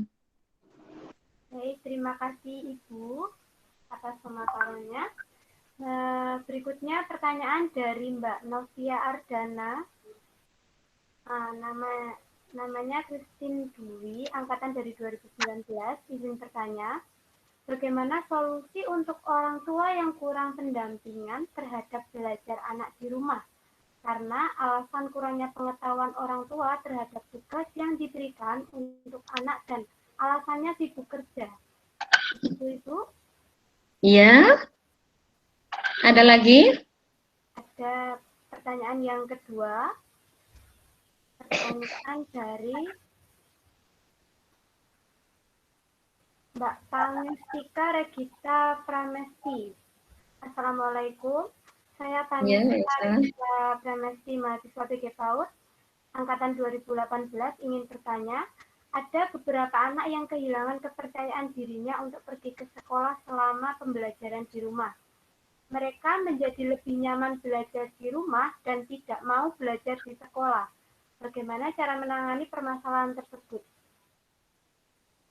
Baik, terima kasih Ibu atas pemaparannya. Berikutnya pertanyaan dari Mbak Novia Ardana. Namanya Christine Dwi, angkatan dari 2019. Izin bertanya, bagaimana solusi untuk orang tua yang kurang pendampingan terhadap belajar anak di rumah? Karena alasan kurangnya pengetahuan orang tua terhadap tugas yang diberikan untuk anak dan alasannya sibuk kerja. Itu? Iya. Ada lagi? Ada pertanyaan yang kedua. Pertanyaan dari Mbak Pangustika Regita Pramesti. Assalamualaikum. Saya Ya, Pangustika Isa. Regita Pramesti, mahasiswa PG PAUD, angkatan 2018, ingin bertanya, ada beberapa anak yang kehilangan kepercayaan dirinya untuk pergi ke sekolah selama pembelajaran di rumah. Mereka menjadi lebih nyaman belajar di rumah dan tidak mau belajar di sekolah. Bagaimana cara menangani permasalahan tersebut?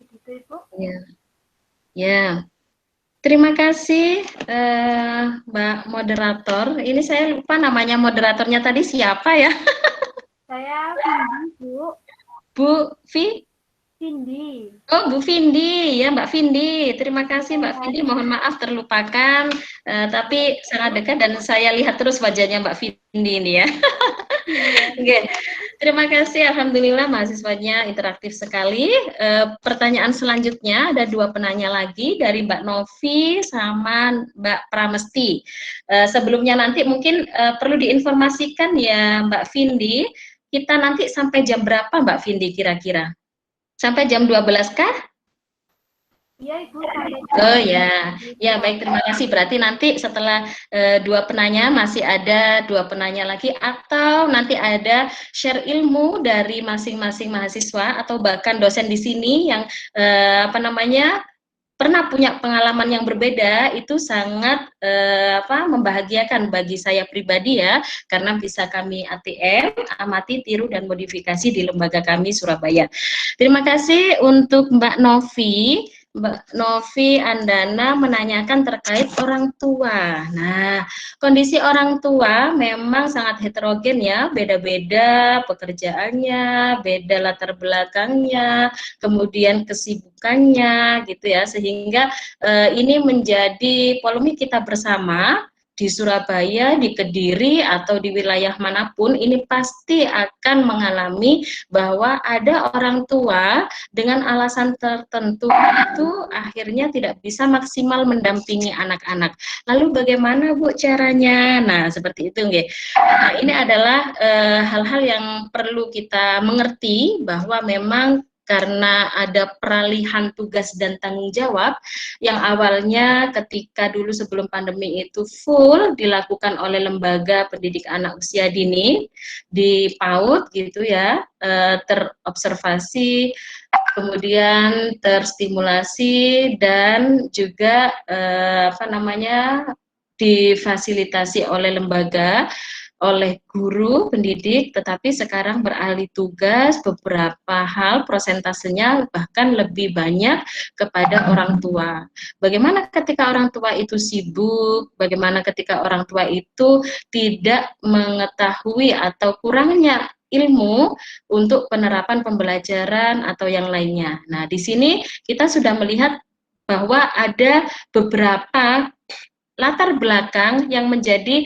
Begitu, Ibu. Ya. Ya. Terima kasih Mbak Moderator. Ini saya lupa namanya moderatornya tadi siapa ya? Saya Vindi, Bu. Bu Vi? Vindi. Oh, Bu Vindi, ya Mbak Vindi. Terima kasih Mbak Vindi. Mohon maaf terlupakan, tapi sangat dekat dan saya lihat terus wajahnya Mbak Vindi ini ya. Oke, terima kasih. Alhamdulillah mahasiswanya interaktif sekali. Pertanyaan selanjutnya ada 2 penanya lagi dari Mbak Novi sama Mbak Pramesti. Sebelumnya nanti mungkin perlu diinformasikan ya Mbak Vindi, kita nanti sampai jam berapa Mbak Vindi kira-kira? Sampai jam 12 kah? Iya, Ibu. Sampai Oh ya, ya baik, terima kasih. Berarti nanti setelah 2 penanya masih ada 2 penanya lagi, atau nanti ada share ilmu dari masing-masing mahasiswa atau bahkan dosen di sini yang pernah punya pengalaman yang berbeda. Itu sangat membahagiakan bagi saya pribadi ya, karena bisa kami ATM, amati, tiru, dan modifikasi di lembaga kami Surabaya. Terima kasih untuk Mbak Novi. Mbak Novi Andana menanyakan terkait orang tua. Nah, kondisi orang tua memang sangat heterogen ya, beda-beda pekerjaannya, beda latar belakangnya, kemudian kesibukannya gitu ya, sehingga ini menjadi polemik kita bersama di Surabaya, di Kediri, atau di wilayah manapun. Ini pasti akan mengalami bahwa ada orang tua dengan alasan tertentu itu akhirnya tidak bisa maksimal mendampingi anak-anak. Lalu bagaimana Bu caranya? Nah, seperti itu nggih. Nah, ini adalah hal-hal yang perlu kita mengerti, bahwa memang karena ada peralihan tugas dan tanggung jawab yang awalnya ketika dulu sebelum pandemi itu full dilakukan oleh lembaga pendidik anak usia dini di PAUD gitu ya, terobservasi, kemudian terstimulasi, dan juga difasilitasi oleh lembaga, oleh guru pendidik, tetapi sekarang beralih tugas, beberapa hal prosentasenya bahkan lebih banyak kepada orang tua. Bagaimana ketika orang tua itu sibuk, bagaimana ketika orang tua itu tidak mengetahui atau kurangnya ilmu untuk penerapan pembelajaran atau yang lainnya. Nah, di sini kita sudah melihat bahwa ada beberapa latar belakang yang menjadi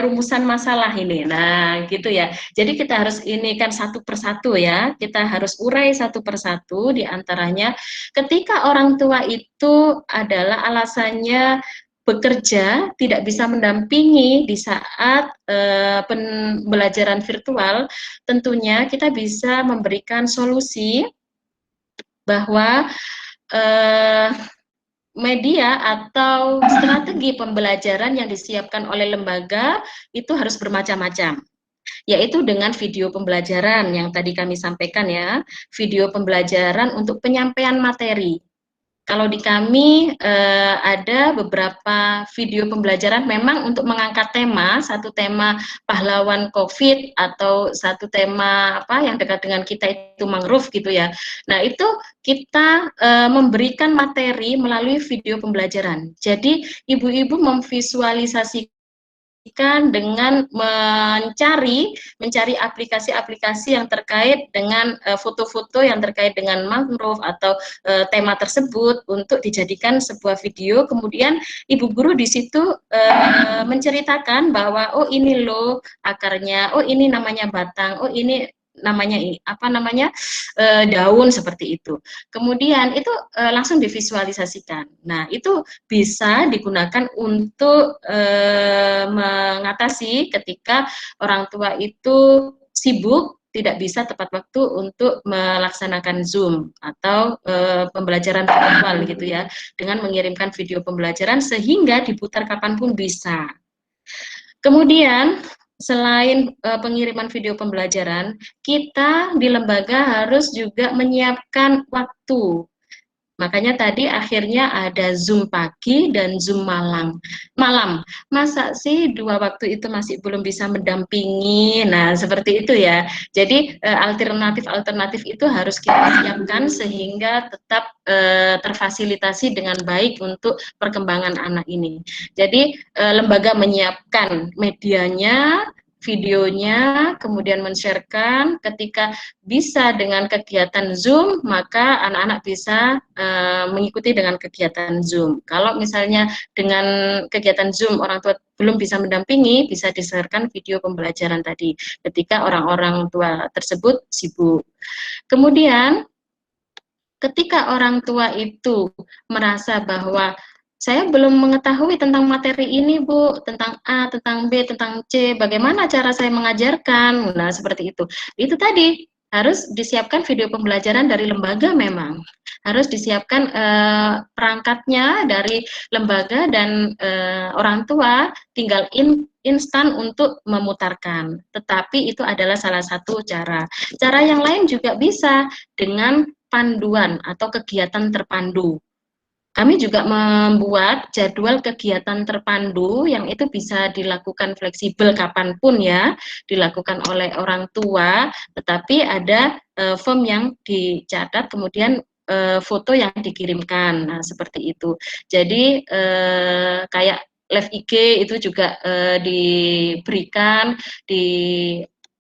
rumusan masalah ini. Nah, gitu ya. Jadi kita harus ini kan satu persatu ya. Kita harus urai satu persatu, di antaranya ketika orang tua itu adalah alasannya bekerja, tidak bisa mendampingi di saat pembelajaran virtual, tentunya kita bisa memberikan solusi bahwa media atau strategi pembelajaran yang disiapkan oleh lembaga itu harus bermacam-macam, yaitu dengan video pembelajaran yang tadi kami sampaikan ya, video pembelajaran untuk penyampaian materi. Kalau di kami ada beberapa video pembelajaran memang untuk mengangkat tema, satu tema pahlawan COVID, atau satu tema yang dekat dengan kita itu mangrove gitu ya. Nah, itu kita memberikan materi melalui video pembelajaran. Jadi ibu-ibu memvisualisasikan dengan mencari aplikasi-aplikasi yang terkait dengan foto-foto yang terkait dengan mangrove atau tema tersebut untuk dijadikan sebuah video. Kemudian ibu guru di situ menceritakan bahwa oh ini loh akarnya, oh ini namanya batang, oh ini namanya daun, seperti itu. Kemudian itu langsung divisualisasikan. Nah, itu bisa digunakan untuk mengatasi ketika orang tua itu sibuk, tidak bisa tepat waktu untuk melaksanakan Zoom atau pembelajaran virtual gitu ya, dengan mengirimkan video pembelajaran sehingga diputar kapanpun bisa. Kemudian selain pengiriman video pembelajaran, kita di lembaga harus juga menyiapkan waktu. Makanya tadi akhirnya ada Zoom pagi dan Zoom malam. Masa sih 2 waktu itu masih belum bisa mendampingi? Nah, seperti itu ya. Jadi alternatif-alternatif itu harus kita siapkan sehingga tetap terfasilitasi dengan baik untuk perkembangan anak ini. Jadi lembaga menyiapkan medianya, videonya, kemudian men-sharekan. Ketika bisa dengan kegiatan Zoom, maka anak-anak bisa mengikuti dengan kegiatan Zoom. Kalau misalnya dengan kegiatan Zoom orang tua belum bisa mendampingi, bisa di-sharekan video pembelajaran tadi ketika orang-orang tua tersebut sibuk. Kemudian ketika orang tua itu merasa bahwa saya belum mengetahui tentang materi ini, Bu, tentang A, tentang B, tentang C, bagaimana cara saya mengajarkan. Nah, seperti itu. Itu tadi, harus disiapkan video pembelajaran dari lembaga memang. Harus disiapkan perangkatnya dari lembaga dan orang tua tinggal instan untuk memutarkan. Tetapi itu adalah salah satu cara. Cara yang lain juga bisa dengan panduan atau kegiatan terpandu. Kami juga membuat jadwal kegiatan terpandu yang itu bisa dilakukan fleksibel kapanpun ya, dilakukan oleh orang tua, tetapi ada form yang dicatat, kemudian foto yang dikirimkan, nah seperti itu. Jadi kayak live IG itu juga diberikan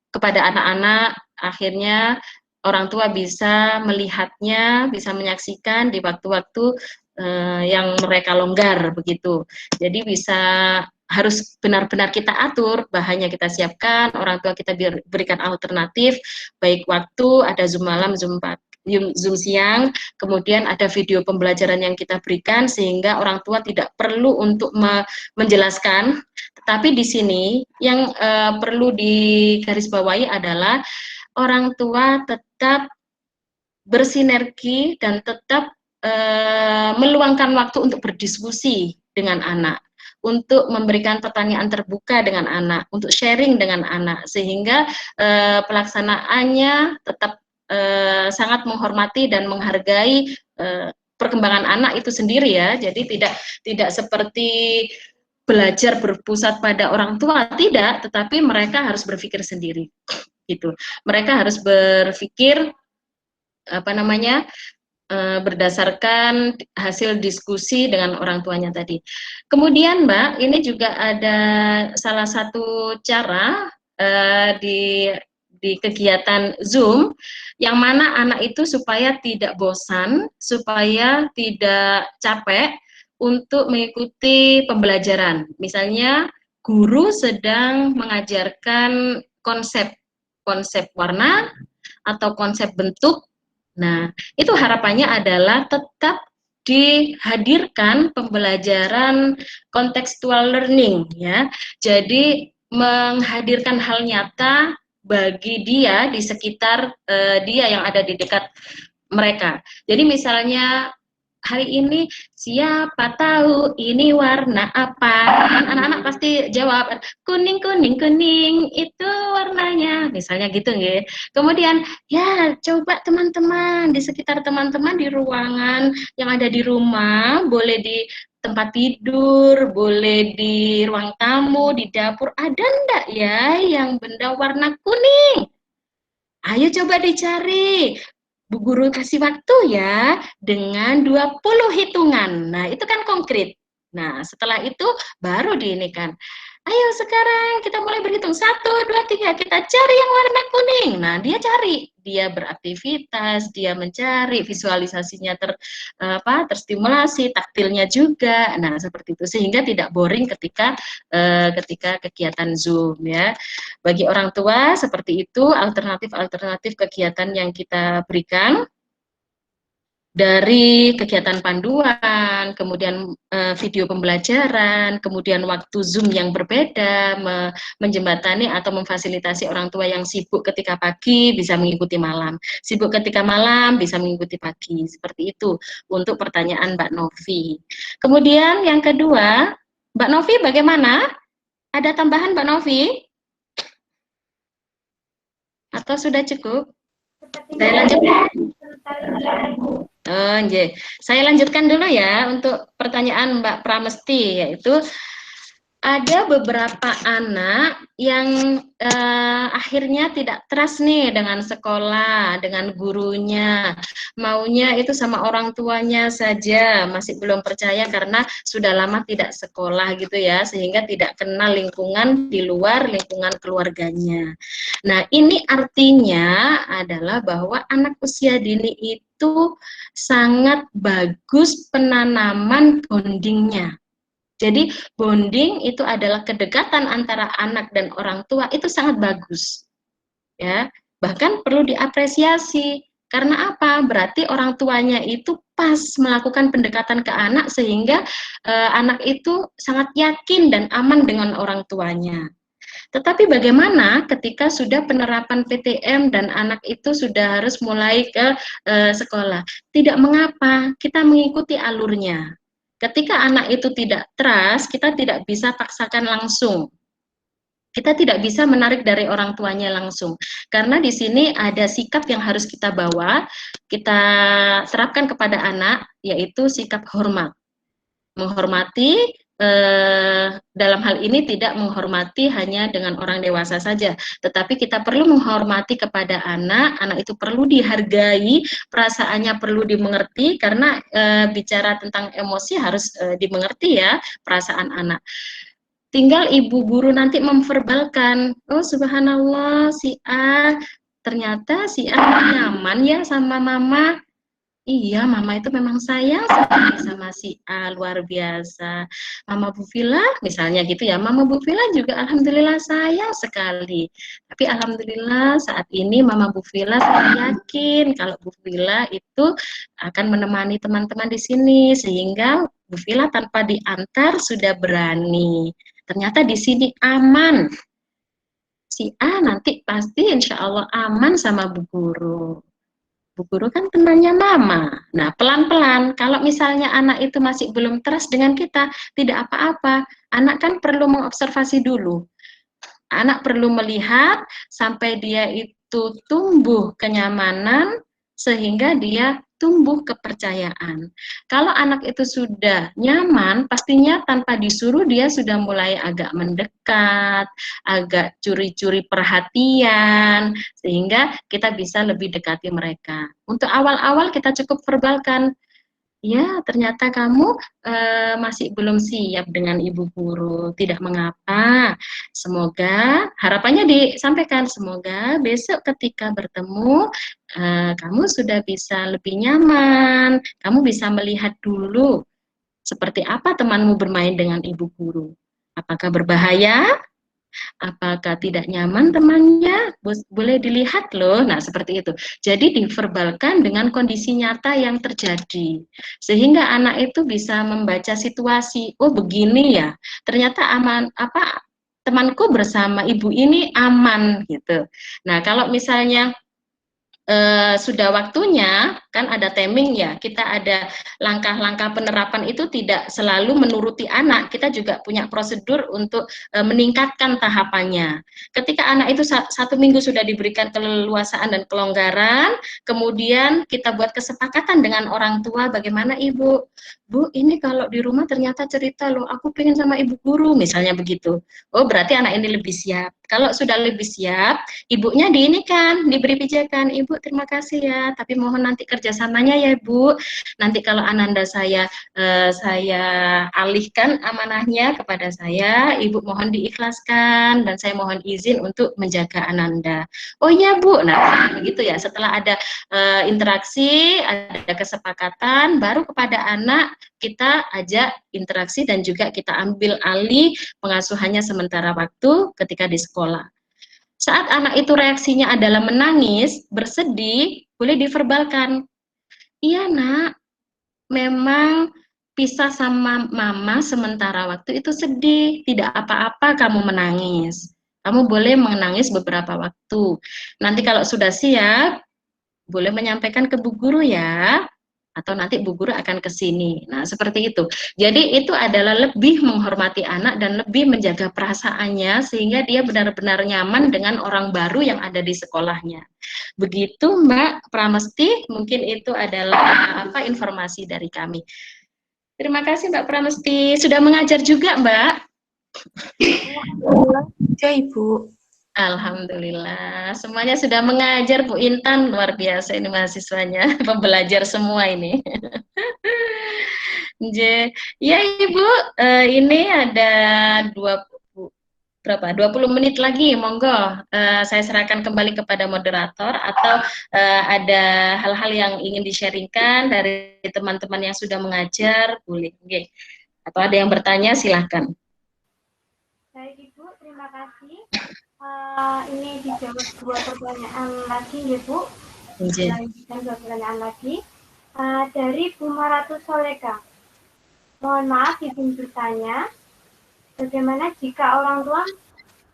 kepada anak-anak, akhirnya orang tua bisa melihatnya, bisa menyaksikan di waktu-waktu yang mereka longgar begitu. Jadi bisa harus benar-benar kita atur, bahannya kita siapkan, orang tua kita berikan alternatif, baik waktu, ada Zoom malam, Zoom siang, kemudian ada video pembelajaran yang kita berikan sehingga orang tua tidak perlu untuk menjelaskan. Tetapi di sini yang perlu digarisbawahi adalah orang tua tetap bersinergi dan tetap meluangkan waktu untuk berdiskusi dengan anak, untuk memberikan pertanyaan terbuka dengan anak, untuk sharing dengan anak, sehingga pelaksanaannya tetap sangat menghormati dan menghargai perkembangan anak itu sendiri ya. Jadi tidak seperti belajar berpusat pada orang tua, tidak, tetapi mereka harus berpikir sendiri gitu. Mereka harus berpikir berdasarkan hasil diskusi dengan orang tuanya tadi. Kemudian Mbak, ini juga ada salah satu cara di kegiatan Zoom, yang mana anak itu supaya tidak bosan, supaya tidak capek untuk mengikuti pembelajaran. Misalnya guru sedang mengajarkan konsep warna atau konsep bentuk. Nah, itu harapannya adalah tetap dihadirkan pembelajaran contextual learning ya. Jadi menghadirkan hal nyata bagi dia di sekitar dia yang ada di dekat mereka. Jadi misalnya hari ini siapa tahu ini warna apa? Anak-anak pasti jawab kuning kuning kuning itu warnanya, misalnya gitu nggih. Kemudian ya coba teman-teman di sekitar teman-teman di ruangan yang ada di rumah, boleh di tempat tidur, boleh di ruang tamu, di dapur, ada ndak ya yang benda warna kuning? Ayo coba dicari. Bu Guru kasih waktu ya dengan 20 hitungan. Nah, itu kan konkret. Nah, setelah itu baru diinikan. Ayo sekarang kita mulai berhitung. 1, 2, 3, kita cari yang warna kuning. Nah, dia cari. Dia beraktivitas, dia mencari, visualisasinya terstimulasi, taktilnya juga. Nah, seperti itu. Sehingga tidak boring ketika kegiatan Zoom ya. Bagi orang tua seperti itu alternatif-alternatif kegiatan yang kita berikan. dari kegiatan panduan, kemudian video pembelajaran, kemudian waktu Zoom yang berbeda, menjembatani atau memfasilitasi orang tua yang sibuk ketika pagi bisa mengikuti malam, sibuk ketika malam bisa mengikuti pagi, seperti itu untuk pertanyaan Mbak Novi. Kemudian yang kedua, Mbak Novi bagaimana? Ada tambahan Mbak Novi? Atau sudah cukup? Saya lanjutkan. Oh, saya lanjutkan dulu ya untuk pertanyaan Mbak Pramesti, yaitu ada beberapa anak yang akhirnya tidak trust nih dengan sekolah, dengan gurunya, maunya itu sama orang tuanya saja, masih belum percaya karena sudah lama tidak sekolah gitu ya, sehingga tidak kenal lingkungan di luar lingkungan keluarganya. Nah, ini artinya adalah bahwa anak usia dini itu sangat bagus penanaman bondingnya. Jadi bonding itu adalah kedekatan antara anak dan orang tua, itu sangat bagus, ya. Bahkan perlu diapresiasi. Karena apa? Berarti orang tuanya itu pas melakukan pendekatan ke anak sehingga anak itu sangat yakin dan aman dengan orang tuanya. Tetapi bagaimana ketika sudah penerapan PTM dan anak itu sudah harus mulai ke sekolah? Tidak mengapa, kita mengikuti alurnya. Ketika anak itu tidak trust, kita tidak bisa paksakan langsung. Kita tidak bisa menarik dari orang tuanya langsung. Karena di sini ada sikap yang harus kita bawa, kita terapkan kepada anak, yaitu sikap hormat. Menghormati, dalam hal ini tidak menghormati hanya dengan orang dewasa saja, tetapi kita perlu menghormati kepada anak, anak itu perlu dihargai, perasaannya perlu dimengerti, karena bicara tentang emosi harus dimengerti ya, perasaan anak. Tinggal ibu guru nanti memverbalkan, oh subhanallah si A, ternyata si A nyaman ya sama mama. Iya, mama itu memang sayang sekali sama si A, luar biasa. Mama Bu Vila, misalnya gitu ya, Mama Bu Vila juga alhamdulillah sayang sekali. Tapi alhamdulillah saat ini Mama Bu Vila saya yakin kalau Bu Vila itu akan menemani teman-teman di sini, sehingga Bu Vila tanpa diantar sudah berani. Ternyata di sini aman. Si A nanti pasti insya Allah aman sama Bu Guru. Bu Guru kan temannya mama. Nah, pelan-pelan, kalau misalnya anak itu masih belum trust dengan kita, tidak apa-apa. Anak kan perlu mengobservasi dulu. Anak perlu melihat sampai dia itu tumbuh kenyamanan, sehingga dia tumbuh kepercayaan. Kalau anak itu sudah nyaman, pastinya tanpa disuruh dia sudah mulai agak mendekat, agak curi-curi perhatian, sehingga kita bisa lebih dekati mereka. Untuk awal-awal kita cukup verbalkan, ya ternyata kamu masih belum siap dengan ibu guru, tidak mengapa. Semoga, harapannya disampaikan, semoga besok ketika bertemu, kamu sudah bisa lebih nyaman, kamu bisa melihat dulu seperti apa temanmu bermain dengan ibu guru. Apakah berbahaya? Apakah tidak nyaman temannya? Boleh dilihat loh. Nah, seperti itu. Jadi diverbalkan dengan kondisi nyata yang terjadi. Sehingga anak itu bisa membaca situasi, oh begini ya. Ternyata aman, temanku bersama ibu ini aman gitu. Nah, kalau misalnya sudah waktunya, kan ada timing ya, kita ada langkah-langkah penerapan itu tidak selalu menuruti anak, kita juga punya prosedur untuk meningkatkan tahapannya. Ketika anak itu 1 minggu sudah diberikan keleluasaan dan kelonggaran, kemudian kita buat kesepakatan dengan orang tua, bagaimana ibu? Bu, ini kalau di rumah ternyata cerita loh, aku pengen sama ibu guru, misalnya begitu. Oh, berarti anak ini lebih siap. Kalau sudah lebih siap, ibunya diberi pijakan, ibu terima kasih ya, tapi mohon nanti kerjasamanya ya Bu. Nanti kalau Ananda saya alihkan amanahnya kepada saya, ibu mohon diikhlaskan dan saya mohon izin untuk menjaga Ananda. Oh iya Bu, nah begitu ya. Setelah ada interaksi, ada kesepakatan, baru kepada anak kita ajak interaksi dan juga kita ambil alih pengasuhannya sementara waktu ketika di sekolah. Saat anak itu reaksinya adalah menangis, bersedih, boleh diverbalkan. Iya nak, memang pisah sama mama sementara waktu itu sedih, tidak apa-apa kamu menangis. Kamu boleh menangis beberapa waktu. Nanti kalau sudah siap, boleh menyampaikan ke Bu Guru ya, atau nanti Bu Guru akan ke sini. Nah, seperti itu. Jadi itu adalah lebih menghormati anak dan lebih menjaga perasaannya sehingga dia benar-benar nyaman dengan orang baru yang ada di sekolahnya. Begitu Mbak Pramesti, mungkin itu adalah informasi dari kami. Terima kasih Mbak Pramesti. Sudah mengajar juga Mbak? Ya Ibu. Alhamdulillah, semuanya sudah mengajar Bu Intan, luar biasa ini mahasiswanya, pembelajar semua ini. Ya Ibu, ini ada 20 menit lagi, monggo saya serahkan kembali kepada moderator atau ada hal-hal yang ingin di-sharingkan dari teman-teman yang sudah mengajar, boleh. Atau ada yang bertanya, silahkan. Baik Ibu, terima kasih. Ini dijawab 2 pertanyaan lagi ya Bu. Lanjutkan 2 pertanyaan lagi. Dari Bu Maratu Soleka. Mohon maaf izin bertanya, bagaimana jika orang tua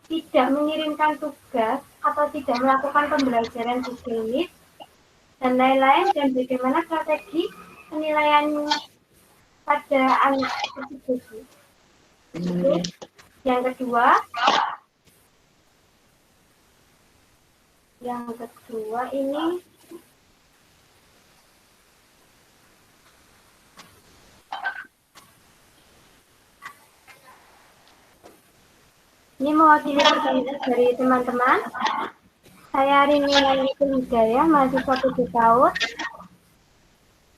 tidak mengirimkan tugas atau tidak melakukan pembelajaran Google Meet dan lain-lain, dan bagaimana strategi penilaian pada anak tersebut? Yang kedua ini mewakili pertanyaan dari teman-teman. Saya Rini Hidayah, mahasiswa 7 tahun,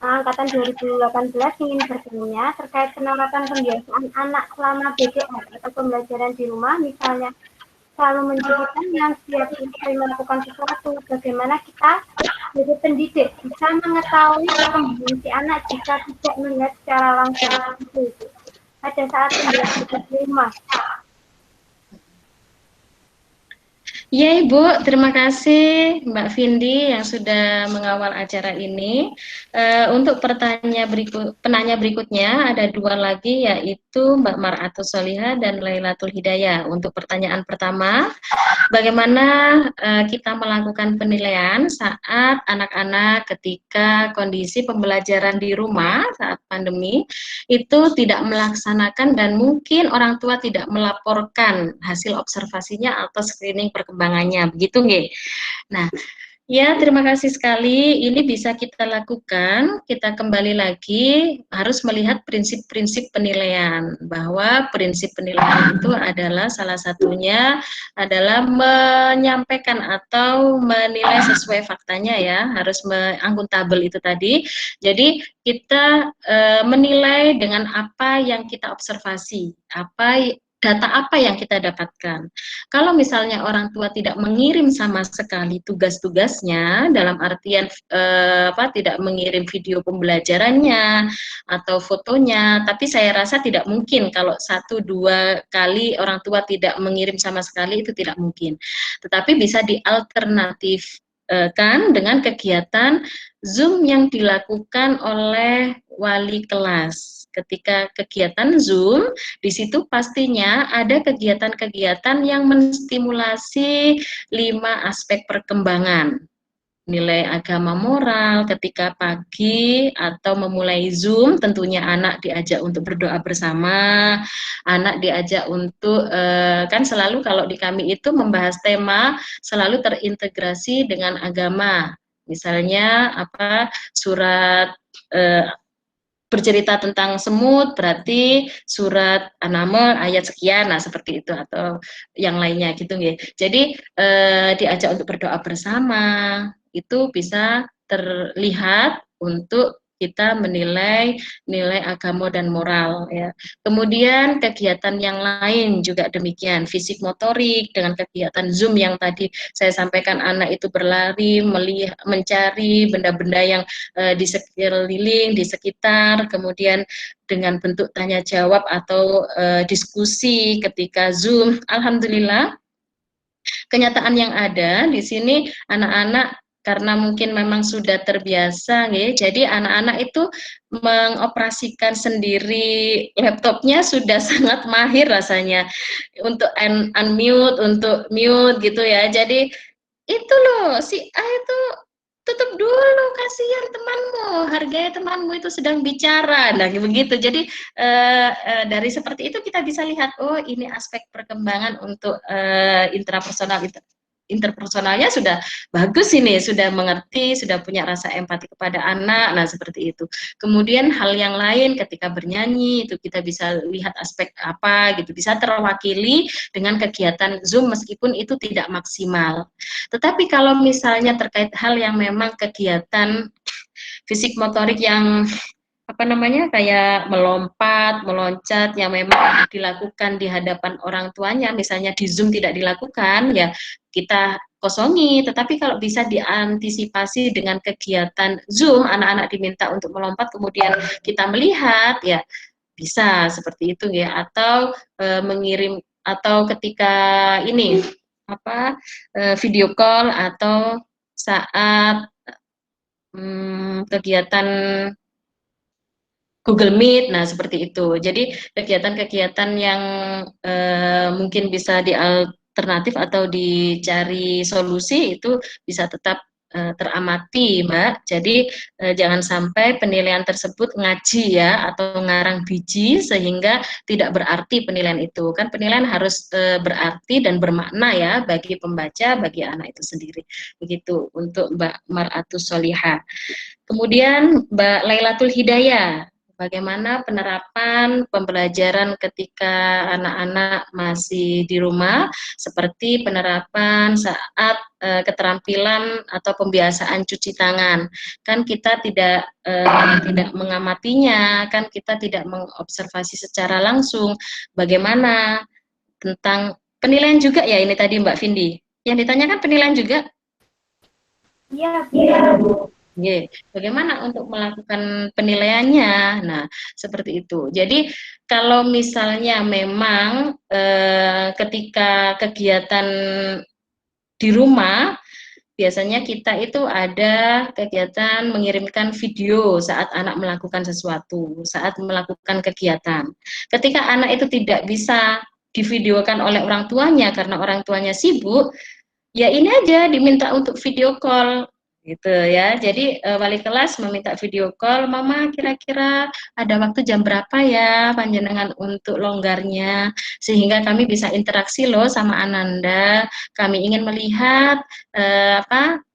angkatan 2018, ingin bertanya terkait penerapan pembiasaan anak selama BDR atau pembelajaran di rumah, misalnya selalu mencuci tangan setiap kali melakukan sesuatu. Bagaimana kita sebagai pendidik bisa mengetahui perkembangan si anak jika tidak melihat secara langsung itu pada saat pembelajaran di rumah? Ya Ibu, terima kasih Mbak Vindi yang sudah mengawal acara ini. Untuk penanya berikutnya ada 2 lagi, yaitu Mbak Mar'atus Solihah dan Lailatul Hidayah. Untuk pertanyaan pertama, bagaimana kita melakukan penilaian saat anak-anak ketika kondisi pembelajaran di rumah saat pandemi itu tidak melaksanakan dan mungkin orang tua tidak melaporkan hasil observasinya atau screening perkembangannya, begitu nggih? Nah, ya, terima kasih sekali. Ini bisa kita lakukan. Kita kembali lagi harus melihat prinsip-prinsip penilaian, bahwa prinsip penilaian itu adalah salah satunya adalah menyampaikan atau menilai sesuai faktanya ya, harus akuntabel itu tadi. Jadi kita menilai dengan apa yang kita observasi, data apa yang kita dapatkan. Kalau misalnya orang tua tidak mengirim sama sekali tugas-tugasnya, dalam artian tidak mengirim video pembelajarannya atau fotonya, tapi saya rasa tidak mungkin kalau 1-2 kali orang tua tidak mengirim sama sekali, itu tidak mungkin. Tetapi bisa dialternatifkan dengan kegiatan Zoom yang dilakukan oleh wali kelas. Ketika kegiatan Zoom, di situ pastinya ada kegiatan-kegiatan yang menstimulasi 5 aspek perkembangan. Nilai agama moral ketika pagi atau memulai Zoom, tentunya anak diajak untuk berdoa bersama, anak diajak untuk, kan selalu kalau di kami itu membahas tema selalu terintegrasi dengan agama. Misalnya surat bercerita tentang semut, berarti surat An-Naml ayat sekian, nah seperti itu, atau yang lainnya gitu nggih. Jadi diajak untuk berdoa bersama, itu bisa terlihat untuk kita menilai nilai agama dan moral ya. Kemudian kegiatan yang lain juga demikian, fisik motorik dengan kegiatan Zoom yang tadi saya sampaikan, anak itu berlari, mencari benda-benda yang di sekeliling, di sekitar, kemudian dengan bentuk tanya jawab atau diskusi ketika Zoom. Alhamdulillah, kenyataan yang ada di sini anak-anak karena mungkin memang sudah terbiasa ya, jadi anak-anak itu mengoperasikan sendiri laptopnya sudah sangat mahir rasanya untuk unmute, untuk mute gitu ya. Jadi itu loh si A itu tutup dulu, kasihan temanmu, hargai temanmu itu sedang bicara, nah begitu. Jadi dari seperti itu kita bisa lihat, oh ini aspek perkembangan untuk interpersonalnya sudah bagus ini, sudah mengerti, sudah punya rasa empati kepada anak, nah seperti itu. Kemudian hal yang lain ketika bernyanyi itu kita bisa lihat aspek apa gitu, bisa terwakili dengan kegiatan Zoom meskipun itu tidak maksimal. Tetapi kalau misalnya terkait hal yang memang kegiatan fisik motorik yang apa namanya kayak melompat, meloncat yang memang dilakukan di hadapan orang tuanya, misalnya di Zoom tidak dilakukan, ya kita kosongi. Tetapi kalau bisa diantisipasi dengan kegiatan Zoom, anak-anak diminta untuk melompat, kemudian kita melihat, ya bisa seperti itu ya. Atau mengirim, atau ketika ini apa video call atau saat kegiatan Google Meet, nah seperti itu. Jadi kegiatan-kegiatan yang mungkin bisa dialternatif atau dicari solusi itu bisa tetap teramati, Mbak. Jadi jangan sampai penilaian tersebut ngaji ya atau ngarang biji sehingga tidak berarti penilaian itu. Kan penilaian harus berarti dan bermakna ya bagi pembaca, bagi anak itu sendiri. Begitu untuk Mbak Mar'atus Solihah. Kemudian Mbak Lailatul Hidayah, bagaimana penerapan pembelajaran ketika anak-anak masih di rumah, seperti penerapan saat keterampilan atau pembiasaan cuci tangan. Kan kita tidak mengamatinya, kan kita tidak mengobservasi secara langsung. Bagaimana tentang penilaian juga ya ini tadi Mbak Vindi. Yang ditanyakan penilaian juga? Iya, Bu. Bagaimana untuk melakukan penilaiannya? Nah, seperti itu. Jadi, kalau misalnya memang ketika kegiatan di rumah, biasanya kita itu ada kegiatan mengirimkan video saat anak melakukan sesuatu, saat melakukan kegiatan. Ketika anak itu tidak bisa divideokan oleh orang tuanya karena orang tuanya sibuk, ya ini aja diminta untuk video call gitu ya. Jadi wali kelas meminta video call, Mama kira-kira ada waktu jam berapa ya panjenengan untuk longgarnya, sehingga kami bisa interaksi loh sama Ananda. Kami ingin melihat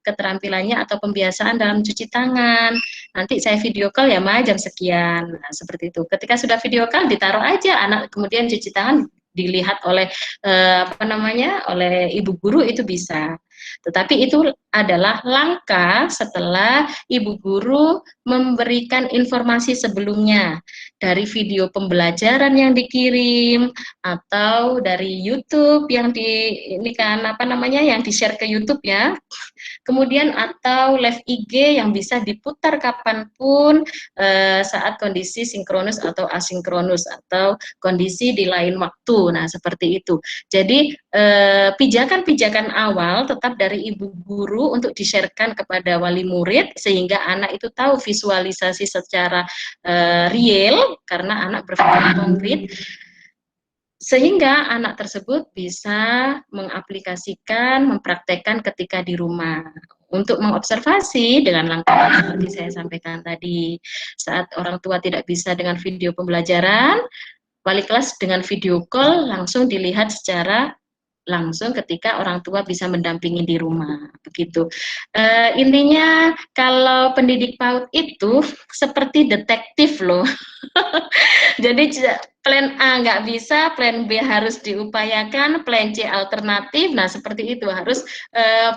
keterampilannya atau pembiasaan dalam cuci tangan. Nanti saya video call ya Ma jam sekian. Nah, seperti itu. Ketika sudah video call ditaruh aja anak, kemudian cuci tangan dilihat oleh oleh ibu guru itu bisa. Tetapi itu adalah langkah setelah ibu guru memberikan informasi sebelumnya dari video pembelajaran yang dikirim atau dari YouTube yang yang di-share ke YouTube ya. Kemudian atau live IG yang bisa diputar kapanpun saat kondisi sinkronus atau asinkronus atau kondisi di lain waktu. Nah, seperti itu. Jadi pijakan-pijakan awal tetap dari ibu guru untuk di-sharekan kepada wali murid sehingga anak itu tahu visualisasi secara real karena anak berpikir konkret, sehingga anak tersebut bisa mengaplikasikan, mempraktekkan ketika di rumah. Untuk mengobservasi dengan langkah seperti saya sampaikan tadi, saat orang tua tidak bisa dengan video pembelajaran, wali kelas dengan video call langsung dilihat secara langsung ketika orang tua bisa mendampingi di rumah, begitu. Intinya kalau pendidik PAUD itu seperti detektif loh. Jadi plan A nggak bisa, plan B harus diupayakan, plan C alternatif. Nah seperti itu harus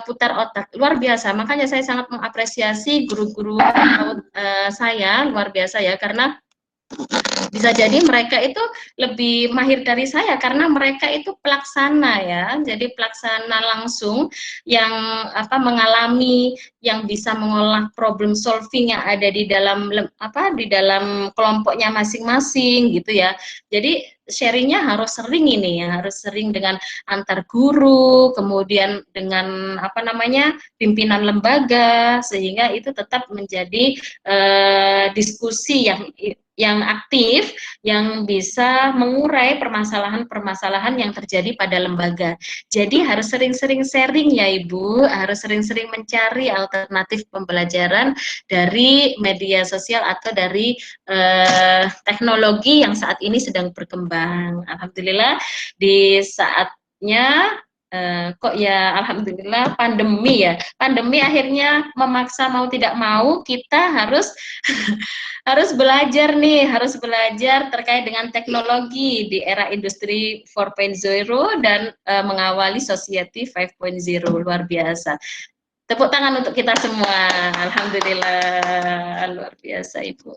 putar otak. Luar biasa. Makanya saya sangat mengapresiasi guru-guru PAUD saya, luar biasa ya, karena Bisa jadi mereka itu lebih mahir dari saya karena mereka itu pelaksana ya, jadi pelaksana langsung yang mengalami, yang bisa mengolah problem solving yang ada di dalam di dalam kelompoknya masing-masing gitu ya. Jadi sharingnya harus sering ini ya, harus sering dengan antar guru, kemudian dengan pimpinan lembaga, sehingga itu tetap menjadi diskusi yang aktif, yang bisa mengurai permasalahan-permasalahan yang terjadi pada lembaga. Jadi harus sering-sering sharing ya Ibu, harus sering-sering mencari alternatif pembelajaran dari media sosial atau dari teknologi yang saat ini sedang berkembang. Alhamdulillah di saatnya kok ya alhamdulillah pandemi ya. Pandemi akhirnya memaksa mau tidak mau kita harus harus belajar nih, harus belajar terkait dengan teknologi di era industri 4.0 dan mengawali society 5.0. Luar biasa. Tepuk tangan untuk kita semua. Alhamdulillah, luar biasa Ibu.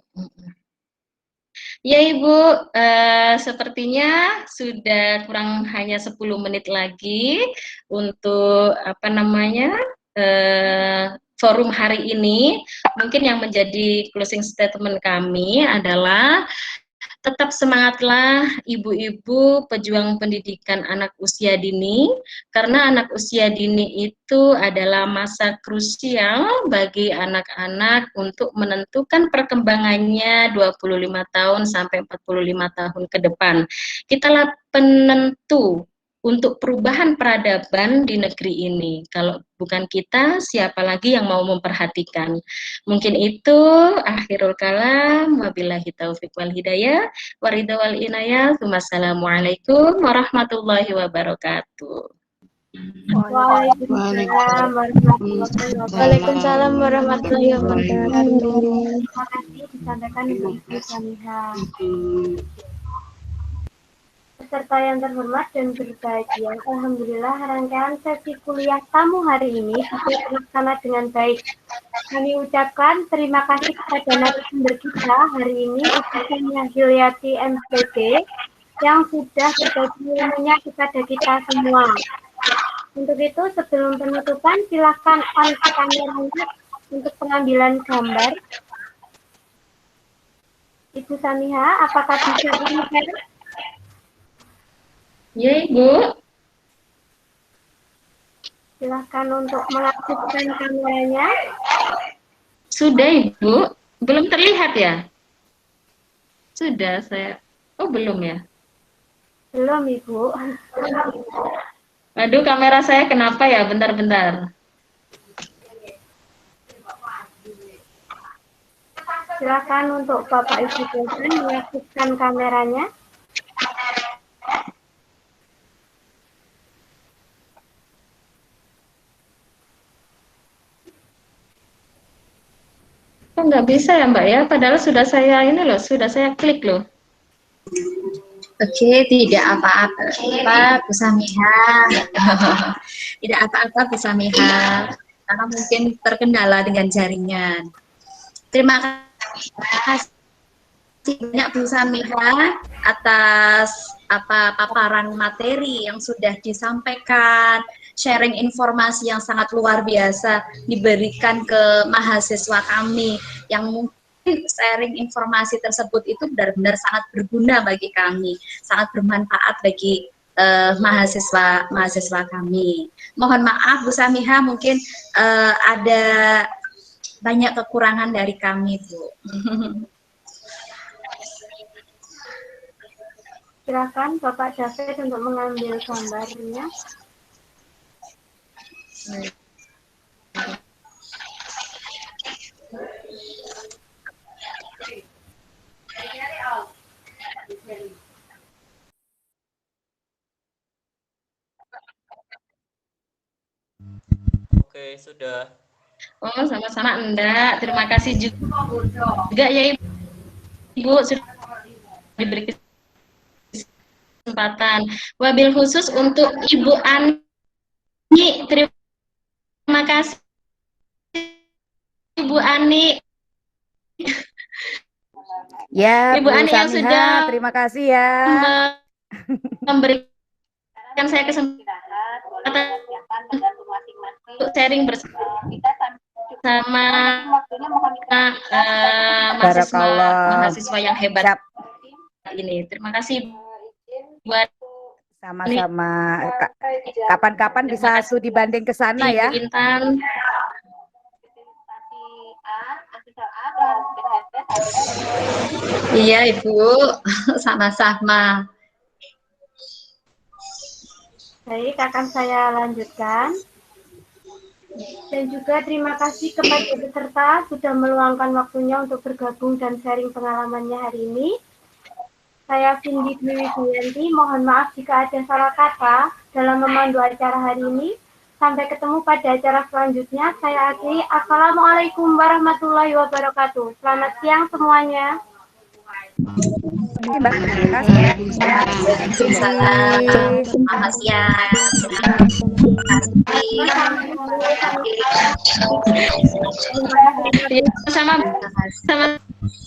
Ya Ibu, sepertinya sudah kurang hanya 10 menit lagi untuk forum hari ini. Mungkin yang menjadi closing statement kami adalah tetap semangatlah ibu-ibu pejuang pendidikan anak usia dini, karena anak usia dini itu adalah masa krusial bagi anak-anak untuk menentukan perkembangannya 25 tahun sampai 45 tahun ke depan. Kitalah penentu untuk perubahan peradaban di negeri ini. Kalau bukan kita, siapa lagi yang mau memperhatikan? Mungkin itu akhirul kalam, wabillahi taufiq wal hidayah, waridha wal inayah. Wassalamualaikum warahmatullahi wabarakatuh. Waalaikumsalam warahmatullahi wabarakatuh. Waalaikumsalam warahmatullahi wabarakatuh. Terima kasih disampaikan Ibu Samiha. Peserta yang terhormat dan berbahagia, alhamdulillah rangkaian sesi kuliah tamu hari ini sudah terlaksana dengan baik. Kami ucapkan terima kasih kepada narasumber kita hari ini, Ibu Hilyati MPG, yang sudah berbagi ilmunya kepada kita semua. Untuk itu, sebelum penutupan, silakan on kameranya untuk pengambilan gambar. Ibu Samiha, apakah bisa ini? Ya Ibu. Silakan untuk mengaktifkan kameranya. Sudah Ibu, belum terlihat ya? Sudah saya. Oh belum ya? Belum Ibu. Aduh kamera saya kenapa ya? Bentar-bentar. Silakan untuk Bapak Ibu dosen mengaktifkan kameranya. Kok nggak bisa ya Mbak ya? Padahal sudah saya ini loh, sudah saya klik loh. Oke, tidak apa-apa Bu Samiha. Tidak apa-apa Bu Samiha, karena mungkin terkendala dengan jaringan. Terima kasih banyak Bu Samiha atas paparan materi yang sudah disampaikan, sharing informasi yang sangat luar biasa diberikan ke mahasiswa kami yang mungkin sharing informasi tersebut itu benar-benar sangat berguna bagi kami, sangat bermanfaat bagi mahasiswa kami. Mohon maaf Bu Samiha, mungkin ada banyak kekurangan dari kami Bu. Silakan Bapak David untuk mengambil gambarnya. Oke, sudah. Oh, sama-sama enggak. Terima kasih juga ya Ibu sudah diberi kesempatan. Wabil khusus untuk Ibu Ani, terima kasih Ibu Ani. Ya, Ibu Bu Ani yang Samiha, sudah terima kasih ya. memberikan saya kesempatan untuk sharing bersama Barakallah. mahasiswa yang hebat Siap. ini. Terima kasih buat Sama-sama. Kapan-kapan bisa studi banding ke sana ya. Ibu Intan. Iya Ibu, sama-sama. Baik, akan saya lanjutkan. Dan juga terima kasih kepada peserta sudah meluangkan waktunya untuk bergabung dan sharing pengalamannya hari ini. Saya Cindy Dwi Widianti, mohon maaf jika ada salah kata dalam memandu acara hari ini. Sampai ketemu pada acara selanjutnya. Saya akhiri. Assalamualaikum warahmatullahi wabarakatuh. Selamat siang semuanya. Mbak. Waalaikumsalam. Selamat siang. Sama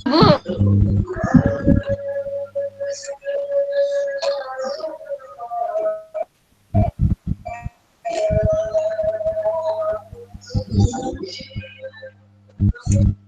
Bu. Terima kasih.